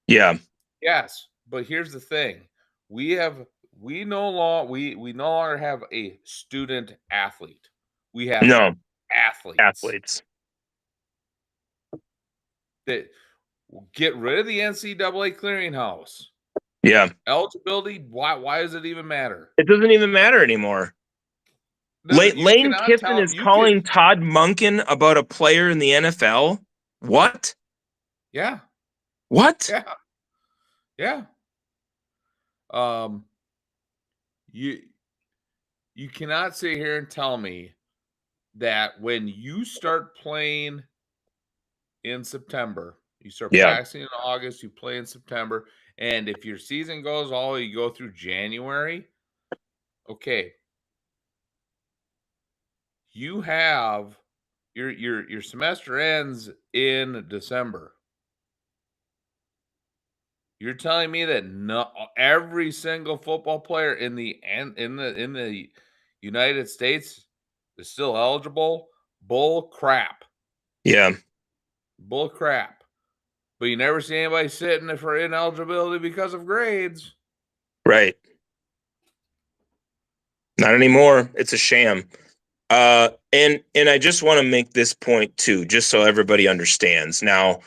Speaker 2: Yeah.
Speaker 1: Yes, but here's the thing: we no longer have a student athlete. We have athletes. That get rid of the NCAA clearinghouse.
Speaker 2: Yeah.
Speaker 1: Eligibility. Why does it even matter?
Speaker 2: It doesn't even matter anymore. Lane Kiffin is calling Todd Monken about a player in the NFL. What?
Speaker 1: Yeah.
Speaker 2: What?
Speaker 1: Yeah. You cannot sit here and tell me that when you start playing in September, you start practicing in August, you play in September, and if your season goes all, you go through January. Okay. You have your semester ends in December. You're telling me that every single football player in the United States is still eligible? Bull crap.
Speaker 2: Yeah.
Speaker 1: Bull crap. But you never see anybody sitting for ineligibility because of grades.
Speaker 2: Right. Not anymore. It's a sham. And I just want to make this point too, just so everybody understands. Now,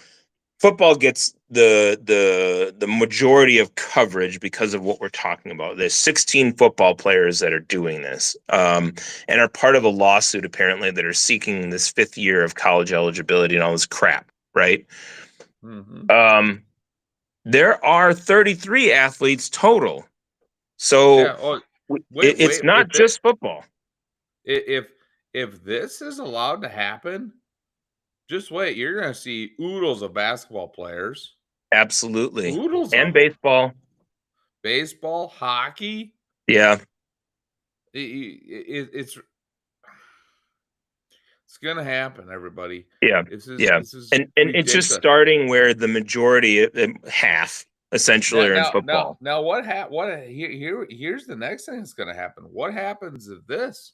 Speaker 2: football gets the majority of coverage because of what we're talking about. There's 16 football players that are doing this, and are part of a lawsuit apparently that are seeking this 5th year of college eligibility and all this crap, right?
Speaker 1: Mm-hmm.
Speaker 2: There are 33 athletes total, so it's not just football.
Speaker 1: If this is allowed to happen, just wait. You're going to see oodles of basketball players.
Speaker 2: Absolutely.
Speaker 1: Oodles
Speaker 2: and baseball.
Speaker 1: Baseball, hockey.
Speaker 2: Yeah.
Speaker 1: It's going to happen, everybody.
Speaker 2: Yeah. This is and it's just starting where the majority, half, essentially, are in football.
Speaker 1: Now here's the next thing that's going to happen. What happens if this?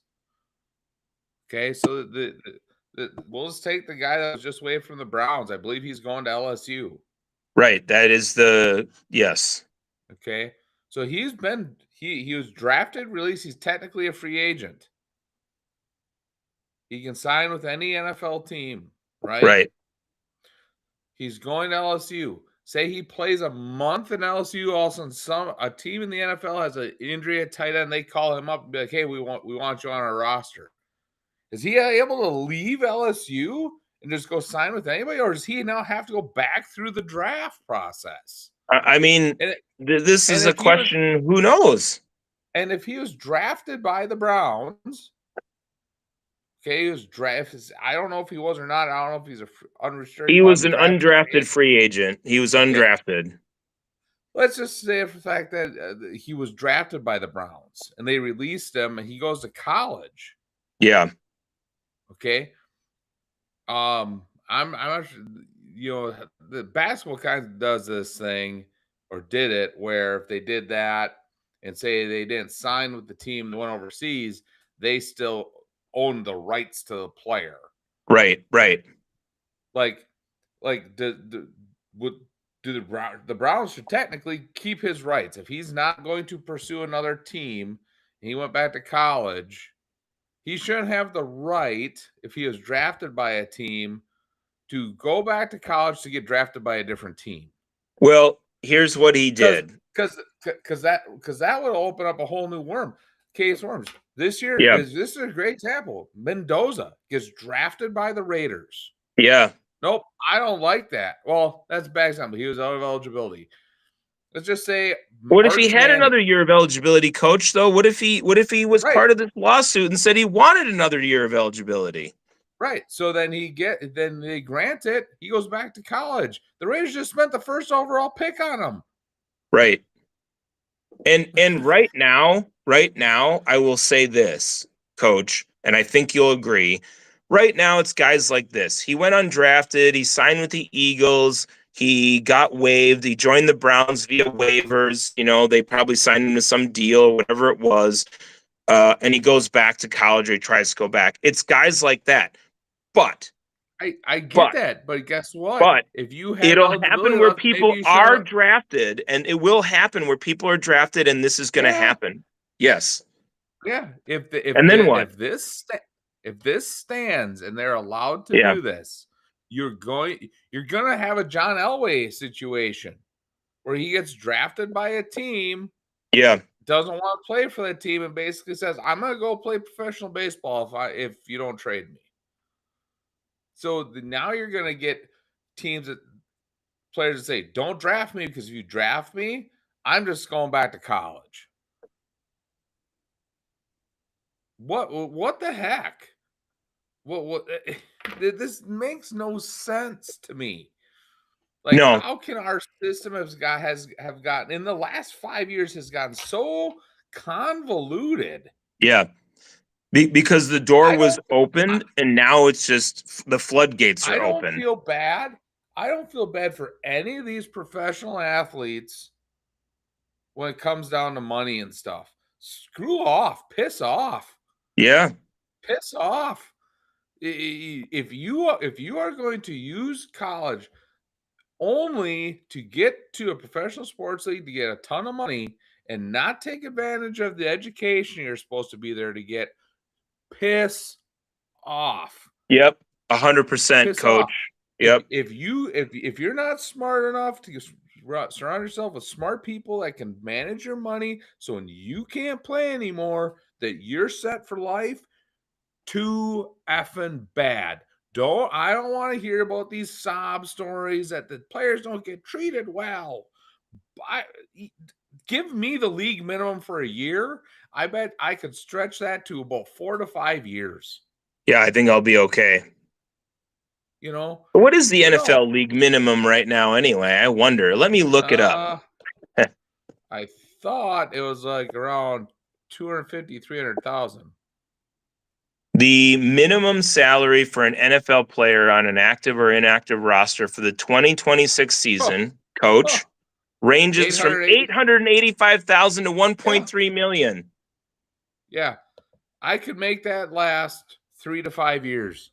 Speaker 1: Okay, so we'll just take the guy that was just away from the Browns. I believe he's going to LSU.
Speaker 2: Right. That is yes.
Speaker 1: Okay. So he was drafted, released. He's technically a free agent. He can sign with any NFL team, right?
Speaker 2: Right.
Speaker 1: He's going to LSU. Say he plays a month in LSU, all of a sudden a team in the NFL has an injury at tight end. They call him up and be like, hey, we want you on our roster. Is he able to leave LSU and just go sign with anybody, or does he now have to go back through the draft process?
Speaker 2: I mean, this is a question. Who knows?
Speaker 1: And if he was drafted by the Browns, okay, he was drafted. I don't know if he was or not. I don't know if he's unrestricted.
Speaker 2: He was an undrafted free agent. He was undrafted. Okay.
Speaker 1: Let's just say for the fact that he was drafted by the Browns and they released him and he goes to college.
Speaker 2: Yeah.
Speaker 1: Okay. I'm actually, the basketball kind of does this thing or did it where if they did that and say they didn't sign with the team that went overseas, they still own the rights to the player.
Speaker 2: Right, right.
Speaker 1: Like, would do the Browns should technically keep his rights if he's not going to pursue another team. And he went back to college. He shouldn't have the right if he was drafted by a team to go back to college to get drafted by a different team.
Speaker 2: Well, here's what he did.
Speaker 1: Because that would open up a whole new case worms. This year,
Speaker 2: Yeah.
Speaker 1: this is a great example. Mendoza gets drafted by the Raiders.
Speaker 2: Yeah.
Speaker 1: Nope, I don't like that. Well, that's a bad example. He was out of eligibility. Let's just say,
Speaker 2: What if he
Speaker 1: Arch
Speaker 2: had
Speaker 1: Manning.
Speaker 2: another year of eligibility, coach, though? What if he was
Speaker 1: Right.
Speaker 2: part of this lawsuit and said he wanted another year of eligibility?
Speaker 1: Right. So then then they grant it. He goes back to college. The Raiders just spent the first overall pick on him.
Speaker 2: Right. And right now, I will say this, coach, and I think you'll agree. Right now, it's guys like this. He went undrafted. He signed with the Eagles. He got waived. He joined the Browns via waivers. You know, they probably signed him to some deal, whatever it was. And he goes back to college or he tries to go back. It's guys like that. But
Speaker 1: I get that, but guess what?
Speaker 2: But
Speaker 1: if you have
Speaker 2: it'll
Speaker 1: eligibility
Speaker 2: happen where
Speaker 1: left, maybe
Speaker 2: people
Speaker 1: you
Speaker 2: are
Speaker 1: should've-
Speaker 2: drafted, and it will happen where people are drafted, and this is going to
Speaker 1: Yeah.
Speaker 2: happen. Yes.
Speaker 1: Yeah.
Speaker 2: And then what?
Speaker 1: If this stands and they're allowed to
Speaker 2: Yeah.
Speaker 1: do this, you're gonna have a John Elway situation where he gets drafted by a team,
Speaker 2: Yeah.
Speaker 1: doesn't want to play for that team, and basically says, "I'm gonna go play professional baseball if you don't trade me." So now you're gonna get players that say, "Don't draft me because if you draft me, I'm just going back to college." What the heck? What this makes no sense to me. Like,
Speaker 2: No.
Speaker 1: how can our system have gotten in the last 5 years has gotten so convoluted?
Speaker 2: Yeah. Because the door
Speaker 1: I
Speaker 2: was
Speaker 1: don't-
Speaker 2: opened, and now it's just the floodgates
Speaker 1: I
Speaker 2: are
Speaker 1: don't
Speaker 2: open.
Speaker 1: feel bad. I don't feel bad for any of these professional athletes when it comes down to money and stuff. Screw off, piss off.
Speaker 2: Yeah.
Speaker 1: Piss off. If you are going to use college only to get to a professional sports league to get a ton of money and not take advantage of the education you're supposed to be there to get, piss off.
Speaker 2: Yep. 100%,
Speaker 1: Piss
Speaker 2: coach.
Speaker 1: off.
Speaker 2: Yep.
Speaker 1: If you're not smart enough to surround yourself with smart people that can manage your money, so when you can't play anymore, that you're set for life, too effing bad. I don't want to hear about these sob stories that the players don't get treated well. Give me the league minimum for a year. I bet I could stretch that to about 4 to 5 years.
Speaker 2: Yeah, I think I'll be okay.
Speaker 1: You know,
Speaker 2: What is the NFL league minimum right now anyway? I wonder. Let me look it up.
Speaker 1: I thought it was like around 250, 300,000.
Speaker 2: The minimum salary for an NFL player on an active or inactive roster for the 2026 season, coach, ranges from 885,000 to 1.3 million.
Speaker 1: Yeah. I could make that last 3 to 5 years.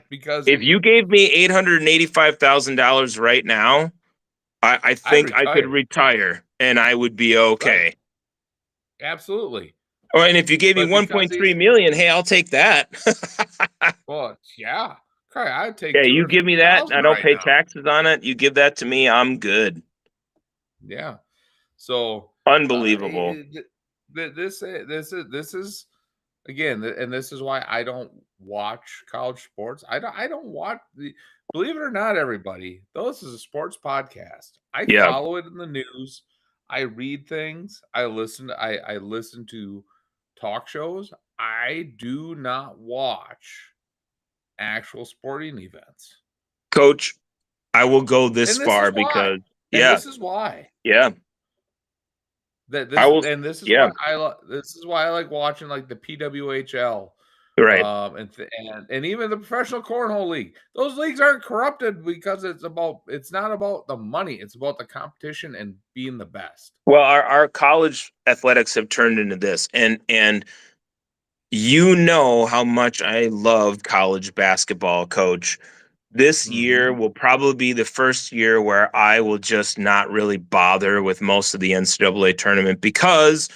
Speaker 1: Because
Speaker 2: if you gave me $885,000 right now, I think I could retire and I would be okay.
Speaker 1: Right. Absolutely.
Speaker 2: Oh, and if you gave me 1.3 million, hey, I'll take that.
Speaker 1: Well, yeah. Okay, I'd take.
Speaker 2: Yeah, you give me that. I don't pay taxes on it. You give that to me, I'm good.
Speaker 1: Yeah. So
Speaker 2: unbelievable.
Speaker 1: This is again, and this is why I don't watch college sports. I don't watch believe it or not, everybody. This is a sports podcast. I follow it in the news. I read things. I listen to talk shows. I do not watch actual sporting events.
Speaker 2: Coach, I will go this far because
Speaker 1: this is why.
Speaker 2: Yeah.
Speaker 1: This is why I like watching like the PWHL
Speaker 2: Right.
Speaker 1: And even the professional cornhole league, those leagues aren't corrupted because it's not about the money, it's about the competition and being the best.
Speaker 2: Well, our college athletics have turned into this, and you know how much I love college basketball, Coach. This year will probably be the first year where I will just not really bother with most of the NCAA tournament because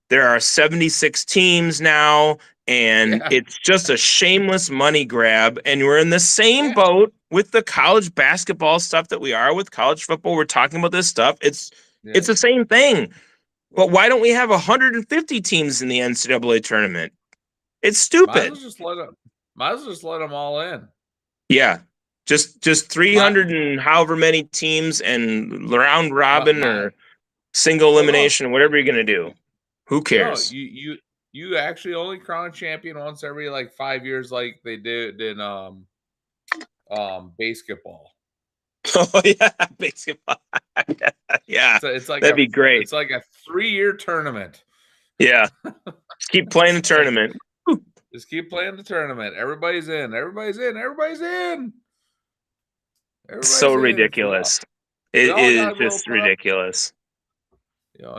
Speaker 2: there are 76 teams now, and
Speaker 1: Yeah.
Speaker 2: it's just a shameless money grab. And we're in the same boat with the college basketball stuff that we are with college football. We're talking about this stuff. It's the same thing. But why don't we have 150 teams in the NCAA tournament? It's stupid.
Speaker 1: Might as well just let them all in.
Speaker 2: Yeah. Just 300 and however many teams and round robin or single elimination, whatever you're going to do. Who cares?
Speaker 1: No, you actually only crown a champion once every like 5 years, like they did in basketball.
Speaker 2: Oh yeah, basketball. Yeah,
Speaker 1: So it's like
Speaker 2: that'd be great.
Speaker 1: It's like a 3-year tournament.
Speaker 2: Yeah, just keep playing the tournament.
Speaker 1: Just keep playing the tournament. Everybody's in. Everybody's in. Everybody's in. Everybody's
Speaker 2: so
Speaker 1: in.
Speaker 2: ridiculous. It is just ridiculous.
Speaker 1: You know,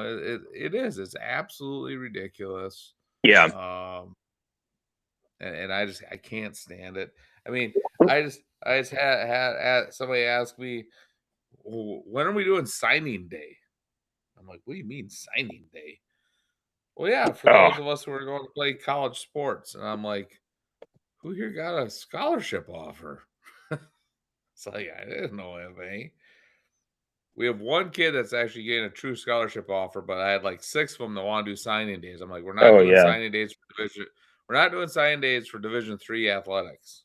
Speaker 1: it is. It's absolutely ridiculous.
Speaker 2: Yeah.
Speaker 1: And I can't stand it. I mean, I just had somebody ask me, when are we doing signing day? I'm like, what do you mean signing day? Well, yeah, for those of us who are going to play college sports. And I'm like, who here got a scholarship offer? It's like, I didn't know of any. We have one kid that's actually getting a true scholarship offer, but I had like 6 of them that want to do signing days. I'm like, we're not doing signing days for division. We're not doing signing days for Division III athletics.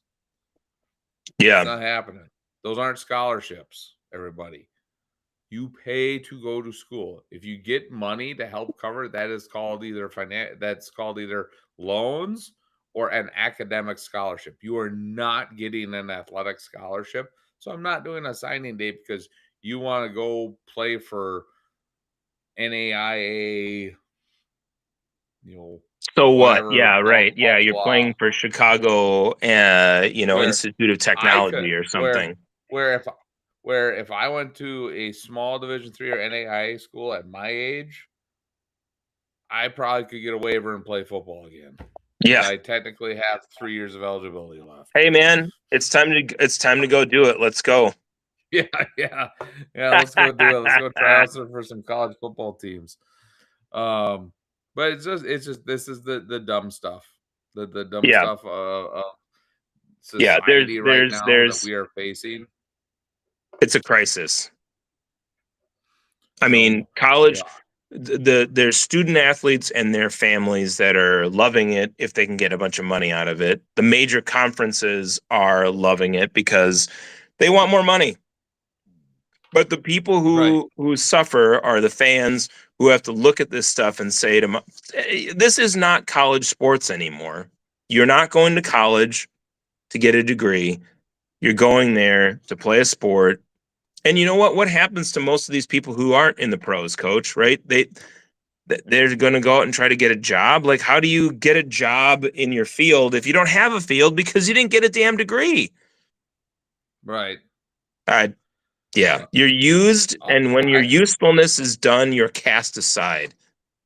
Speaker 2: Yeah.
Speaker 1: It's not happening. Those aren't scholarships, everybody. You pay to go to school. If you get money to help cover, that is called either loans or an academic scholarship. You are not getting an athletic scholarship. So I'm not doing a signing day because you want to go play for NAIA,
Speaker 2: so what? Yeah, right. Yeah, you're playing for Chicago, Institute of Technology or something.
Speaker 1: Where if I went to a small Division III or NAIA school at my age, I probably could get a waiver and play football again.
Speaker 2: Yeah,
Speaker 1: I technically have 3 years of eligibility left.
Speaker 2: Hey man, it's time to go do it. Let's go.
Speaker 1: Yeah. Let's go do it. Let's go try out for some college football teams. But it's just this is the dumb stuff. The dumb stuff of society right now that we are facing.
Speaker 2: It's a crisis. I mean, college, there's student athletes and their families that are loving it if they can get a bunch of money out of it. The major conferences are loving it because they want more money. But the people who suffer are the fans who have to look at this stuff and say to this is not college sports anymore. You're not going to college to get a degree. You're going there to play a sport. And you know what? What happens to most of these people who aren't in the pros, Coach, right? They're going to go out and try to get a job. Like, how do you get a job in your field if you don't have a field because you didn't get a damn degree?
Speaker 1: Right.
Speaker 2: Yeah, you're used, and when your usefulness is done, you're cast aside.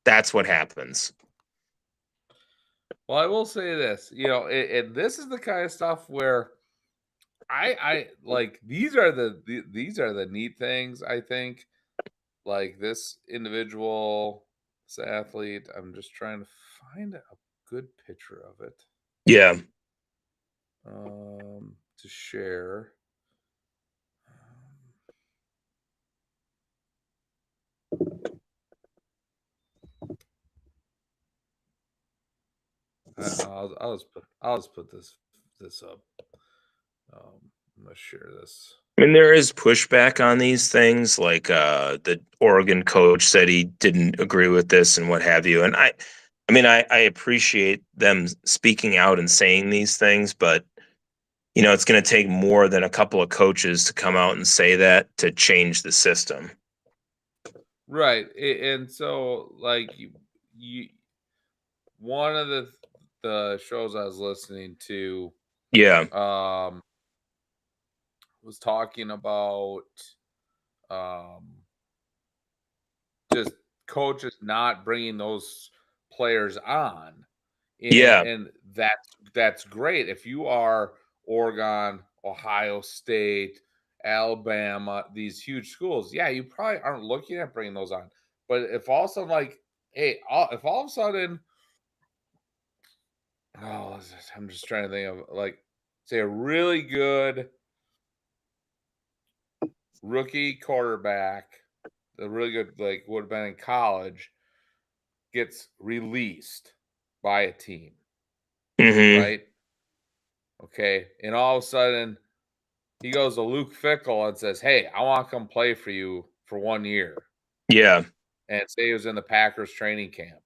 Speaker 2: That's what happens.
Speaker 1: Well, I will say this, and this is the kind of stuff where I like these are the neat things, I think. Like this individual, this athlete, I'm just trying to find a good picture of it.
Speaker 2: Yeah.
Speaker 1: To share. I'll just put this up. I'm gonna share this.
Speaker 2: I mean, there is pushback on these things. Like the Oregon coach said he didn't agree with this and what have you. And I appreciate them speaking out and saying these things, but it's going to take more than a couple of coaches to come out and say that to change the system.
Speaker 1: Right. And so like you one of the the shows I was listening to
Speaker 2: Yeah.
Speaker 1: was talking about just coaches not bringing those players on.
Speaker 2: Yeah.
Speaker 1: And that's great. If you are Oregon, Ohio State, Alabama, these huge schools, yeah, you probably aren't looking at bringing those on. But if all of a sudden, like, hey, if all of a sudden, I'm just trying to think of, like, say a really good rookie quarterback, the really good, like, would have been in college, gets released by a team,
Speaker 2: Hmm.
Speaker 1: right? Okay. And all of a sudden, he goes to Luke Fickle and says, "Hey, I want to come play for you for 1 year."
Speaker 2: Yeah.
Speaker 1: And say he was in the Packers training camp.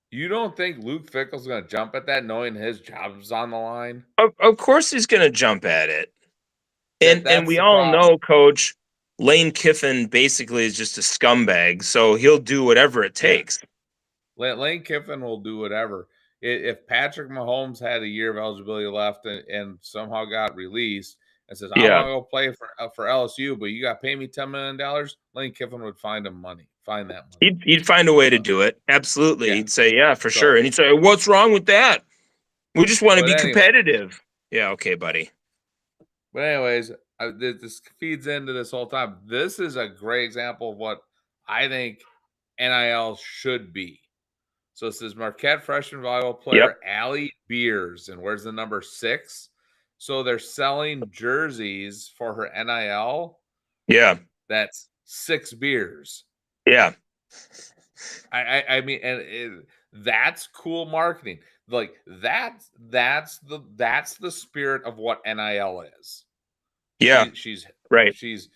Speaker 1: You don't think Luke Fickle's going to jump at that knowing his job's on the line?
Speaker 2: Of course he's going to jump at it. And
Speaker 1: That's
Speaker 2: we
Speaker 1: the
Speaker 2: all
Speaker 1: problem.
Speaker 2: know, Coach, Lane Kiffin basically is just a scumbag, so he'll do whatever it takes.
Speaker 1: Lane Kiffin will do whatever. If Patrick Mahomes had a year of eligibility left and somehow got released and says, "I
Speaker 2: Yeah.
Speaker 1: want to go play for LSU, but you got to pay me $10 million," Lane Kiffin would find that money.
Speaker 2: He'd find a way to do it. Absolutely.
Speaker 1: Yeah.
Speaker 2: He'd say, yeah, for
Speaker 1: So-
Speaker 2: sure. And he'd say, what's wrong with that? We just want to
Speaker 1: But
Speaker 2: be
Speaker 1: anyway.
Speaker 2: competitive. Yeah, okay, buddy.
Speaker 1: But anyways, this feeds into this whole time. This is a great example of what I think NIL should be. So this is Marquette freshman volleyball player Allie Beers, and where's the number 6? So they're selling jerseys for her NIL.
Speaker 2: Yeah.
Speaker 1: That's 6 beers.
Speaker 2: Yeah.
Speaker 1: I mean, and that's cool marketing. Like that's the spirit of what NIL is.
Speaker 2: Yeah.
Speaker 1: She's
Speaker 2: right.
Speaker 1: She's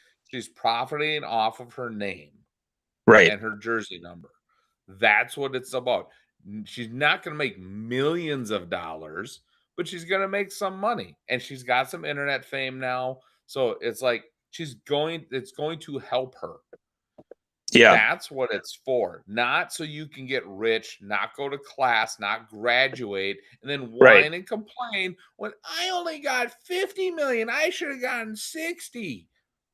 Speaker 1: profiting off of her name,
Speaker 2: Right.
Speaker 1: and her jersey number. That's what it's about. She's not going to make millions of dollars, but she's going to make some money, and she's got some internet fame now. So it's like it's going to help her.
Speaker 2: Yeah.
Speaker 1: That's what it's for. Not so you can get rich, not go to class, not graduate, and then whine and complain when I only got 50 million. I should have gotten 60.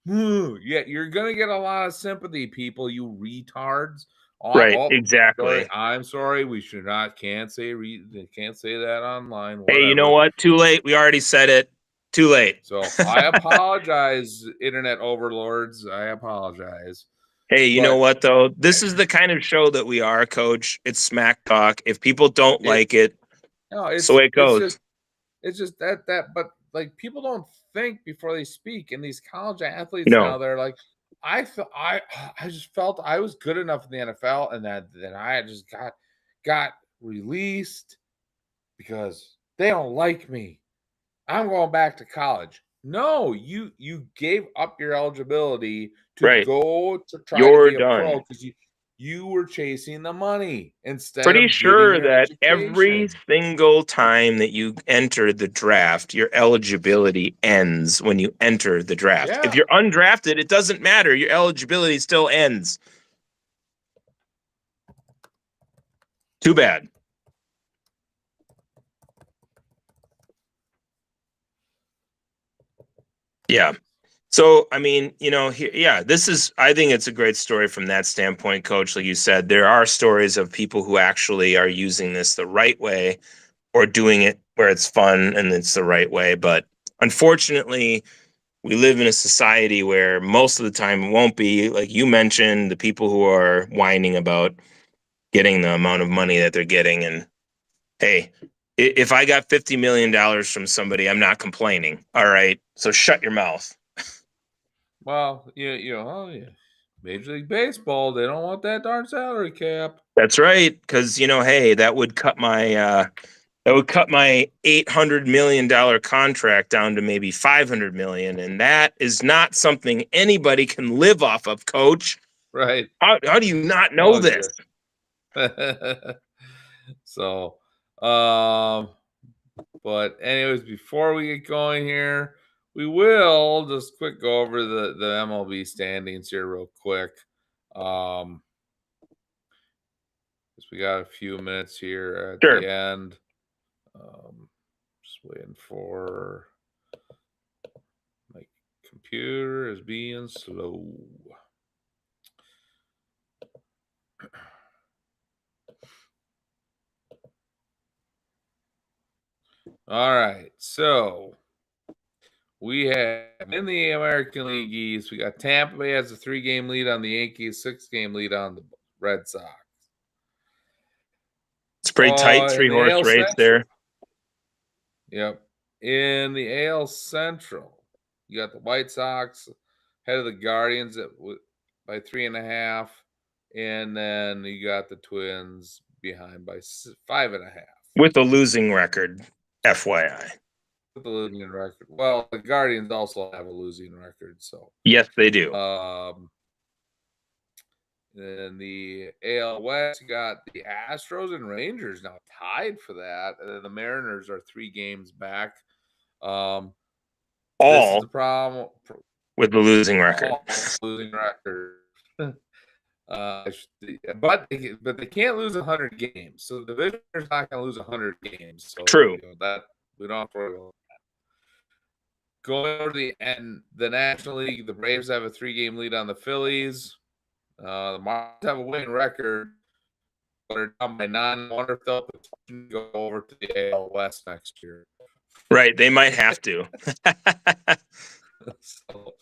Speaker 1: Yeah, you're gonna get a lot of sympathy, people, you retards.
Speaker 2: Exactly.
Speaker 1: I'm sorry. We can't say that online.
Speaker 2: Hey, you know
Speaker 1: whatever.
Speaker 2: what? Too late. We already said it. Too late.
Speaker 1: So I apologize, internet overlords. I apologize.
Speaker 2: Hey, you know what though? This is the kind of show that we are, Coach. It's smack talk. If people don't like it, it's the way it goes.
Speaker 1: It's just that, but like people don't think before they speak. And these college athletes now, they're like, I just felt I was good enough in the NFL, and that I just got released because they don't like me. I'm going back to college. No, you gave up your eligibility to go to try to be a pro because you were chasing the money instead.
Speaker 2: Pretty
Speaker 1: of
Speaker 2: sure that
Speaker 1: education.
Speaker 2: every single time that you enter the draft, your eligibility ends when you enter the draft.
Speaker 1: Yeah.
Speaker 2: If you're undrafted, it doesn't matter. Your eligibility still ends. Too bad. Yeah. So, I mean, this is, I think it's a great story from that standpoint, Coach. Like you said, there are stories of people who actually are using this the right way or doing it where it's fun and it's the right way. But unfortunately, we live in a society where most of the time it won't be. Like you mentioned, the people who are whining about getting the amount of money that they're getting. And hey, if I got $50 million from somebody, I'm not complaining. All right. So shut your mouth.
Speaker 1: Well, Major League Baseball, they don't want that darn salary cap.
Speaker 2: That's right, because hey, that would cut my $800 million contract down to maybe $500 million, and that is not something anybody can live off of, Coach.
Speaker 1: Right?
Speaker 2: How do you not know this?
Speaker 1: So, but anyways, before we get going here, we will just quick go over the MLB standings here real quick. As we got a few minutes here at
Speaker 2: Sure.
Speaker 1: the end. Just waiting for my computer is being slow. All right, so we have in the American League East, we got Tampa Bay has a 3-game lead on the Yankees, 6-game lead on the Red Sox.
Speaker 2: It's pretty tight,
Speaker 1: In the
Speaker 2: 3-horse
Speaker 1: AL
Speaker 2: race
Speaker 1: Central-
Speaker 2: there.
Speaker 1: Yep. In the AL Central, you got the White Sox ahead of the Guardians by 3.5, and then you got the Twins behind by 5.5.
Speaker 2: With a losing record, FYI.
Speaker 1: With the losing record. Well, the Guardians also have a losing record, so.
Speaker 2: Yes, they do.
Speaker 1: In the AL West, you got the Astros and Rangers now tied for that. And then the Mariners are 3 games back. This is
Speaker 2: All
Speaker 1: the problem.
Speaker 2: with the losing record.
Speaker 1: All losing record. But they can't lose 100 games. So the division is not going to lose 100 games. So,
Speaker 2: True.
Speaker 1: That we don't have to worry about that. Going over to the National League, the Braves have a 3-game lead on the Phillies. The Marlins have a winning record, but are down by 9. I wonder if they'll go over to the AL West next year.
Speaker 2: Right, they might have to.
Speaker 1: So,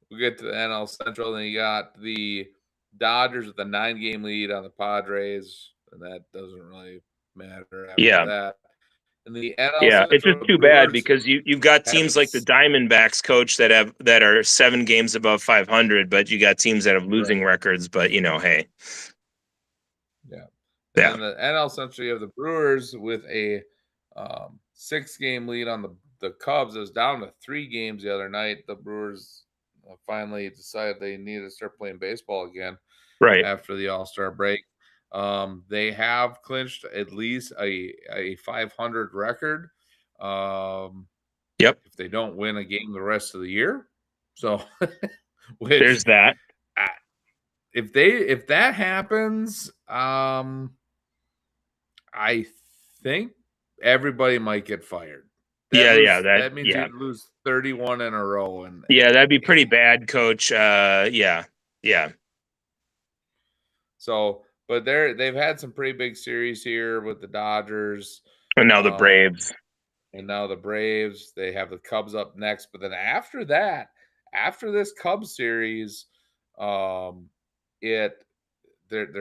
Speaker 1: we'll get to the NL Central. Then you got the Dodgers with a 9-game lead on the Padres, and that doesn't really matter after that. And the NL
Speaker 2: yeah,
Speaker 1: Central,
Speaker 2: it's just too bad because you've got teams like the Diamondbacks, coach, that are 7 games above 500, but you got teams that have losing records. But hey,
Speaker 1: yeah. And the NL Central, you have the Brewers with a 6-game lead on the Cubs. It was down to 3 games the other night. The Brewers finally decided they needed to start playing baseball again,
Speaker 2: right
Speaker 1: after the All-Star break. They have clinched at least a 500 record.
Speaker 2: Yep.
Speaker 1: If they don't win a game the rest of the year, so
Speaker 2: there's that.
Speaker 1: If that happens, I think everybody might get fired. That means you'd lose 31 in a row, and
Speaker 2: that'd be pretty bad, coach. Yeah.
Speaker 1: So. But they've had some pretty big series here with the Dodgers.
Speaker 2: And now the Braves.
Speaker 1: They have the Cubs up next. But then after that, after this Cubs series, their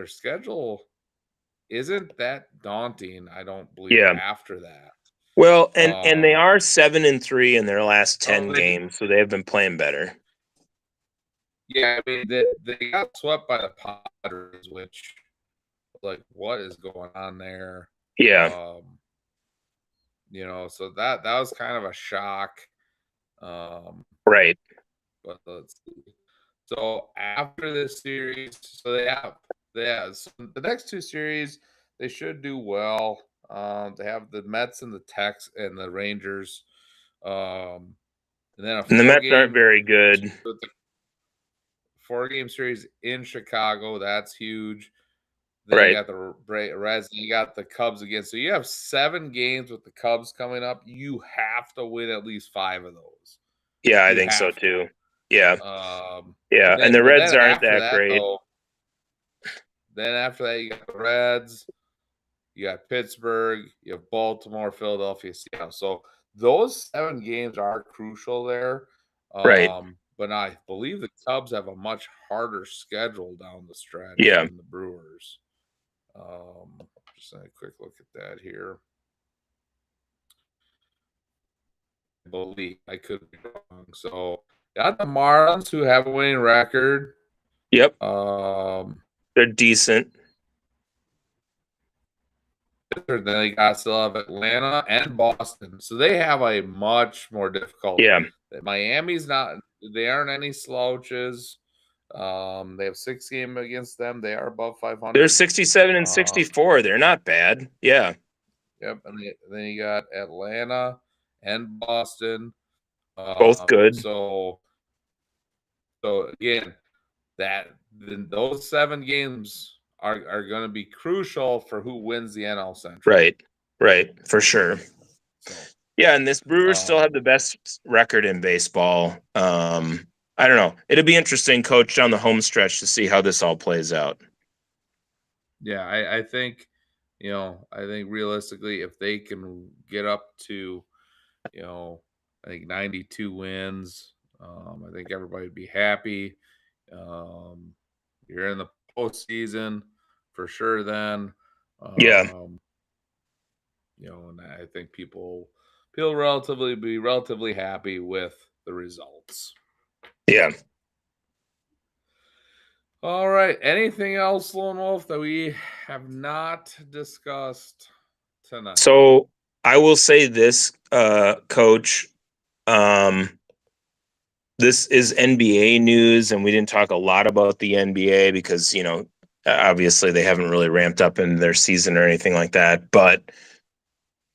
Speaker 1: schedule isn't that daunting, I don't believe, after that.
Speaker 2: Well, and they are 7-3 in their last 10 games, so they have been playing better.
Speaker 1: Yeah, I mean, they got swept by the Padres, which... like, what is going on there?
Speaker 2: Yeah.
Speaker 1: So that was kind of a shock.
Speaker 2: Right.
Speaker 1: But let's see. So after this series, so so the next 2 series, they should do well. They have the Mets and the Tex and the Rangers. And then
Speaker 2: the Mets aren't very good.
Speaker 1: 4-game series in Chicago. That's huge. Then you got the Reds, and you got the Cubs again. So you have 7 games with the Cubs coming up. You have to win at least 5 of those.
Speaker 2: Yeah, I think so too. Yeah. And the Reds aren't that great.
Speaker 1: Then after that, you got the Reds, you got Pittsburgh, you have Baltimore, Philadelphia, Seattle. So those 7 games are crucial there.
Speaker 2: Right.
Speaker 1: But I believe the Cubs have a much harder schedule down the stretch than the Brewers. Just a quick look at that here. I believe I could be wrong. So got the Marlins, who have a winning record.
Speaker 2: Yep. They're decent.
Speaker 1: Then they still have Atlanta and Boston, so they have a much more difficult.
Speaker 2: Yeah.
Speaker 1: Miami's not. They aren't any slouches. They have 6 games against them. They are above 500.
Speaker 2: They're 67 and 64. They're not bad. Yeah.
Speaker 1: Yep. And then you got Atlanta and Boston.
Speaker 2: Both good.
Speaker 1: So again, those 7 games are going to be crucial for who wins the NL Central.
Speaker 2: Right, for sure.
Speaker 1: So,
Speaker 2: Yeah, and this Brewers still have the best record in baseball. I don't know. It'll be interesting, Coach, down the home stretch to see how this all plays out.
Speaker 1: yeah, I think, I think realistically, if they can get up to, I think 92 wins, I think everybody would be happy. You're in the postseason for sure then.
Speaker 2: Yeah.
Speaker 1: And I think people be relatively happy with the results.
Speaker 2: Yeah.
Speaker 1: All right. Anything else, Lone Wolf, that we have not discussed tonight?
Speaker 2: So I will say this, Coach. This is NBA news, and we didn't talk a lot about the NBA because, obviously they haven't really ramped up in their season or anything like that. But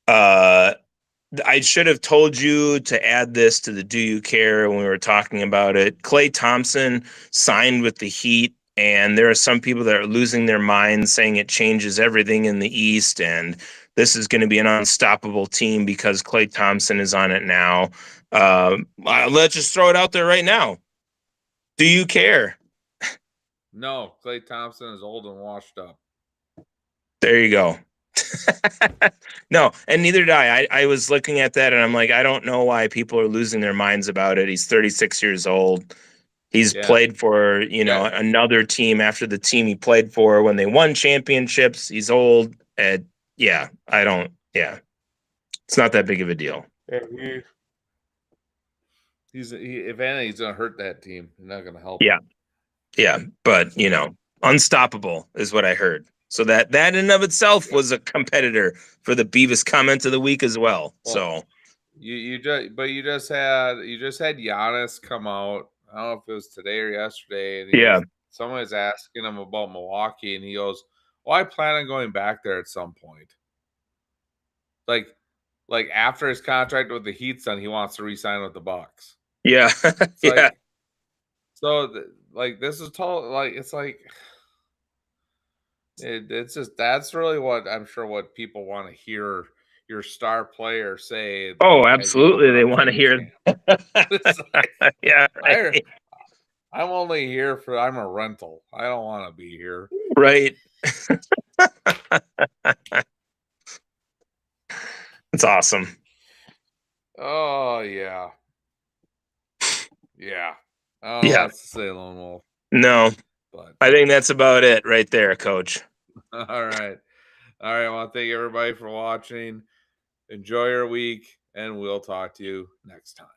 Speaker 2: I should have told you to add this to the Do You Care when we were talking about it. Klay Thompson signed with the Heat, and there are some people that are losing their minds saying it changes everything in the East, and this is going to be an unstoppable team because Klay Thompson is on it now. Let's just throw it out there right now. Do you care?
Speaker 1: No, Klay Thompson is old and washed up.
Speaker 2: There you go. No, and neither did I. I was looking at that and I'm like, I don't know why people are losing their minds about it. He's 36 years old. He's played for, another team after the team he played for when they won championships. He's old. And it's not that big of a deal.
Speaker 1: If anything, he's going to hurt that team. He's not going to help.
Speaker 2: Yeah. But, unstoppable is what I heard. So that in and of itself was a competitor for the Beavis comment of the week as well. So
Speaker 1: you just had Giannis come out. I don't know if it was today or yesterday. And someone was asking him about Milwaukee, and he goes, "Well, I plan on going back there at some point." Like after his contract with the Heat's done, he wants to re-sign with the Bucks.
Speaker 2: Yeah, yeah.
Speaker 1: This is tall. It's just that's really what I'm sure what people want to hear your star player say.
Speaker 2: Oh, absolutely, they want to hear. Yeah, right.
Speaker 1: I'm only here I'm a rental. I don't want to be here.
Speaker 2: Right. It's awesome.
Speaker 1: Oh yeah. Yeah. I don't know what to say, Lone Wolf.
Speaker 2: No, but I think that's about it right there, Coach.
Speaker 1: All right. I want to thank everybody for watching. Enjoy your week, and we'll talk to you next time.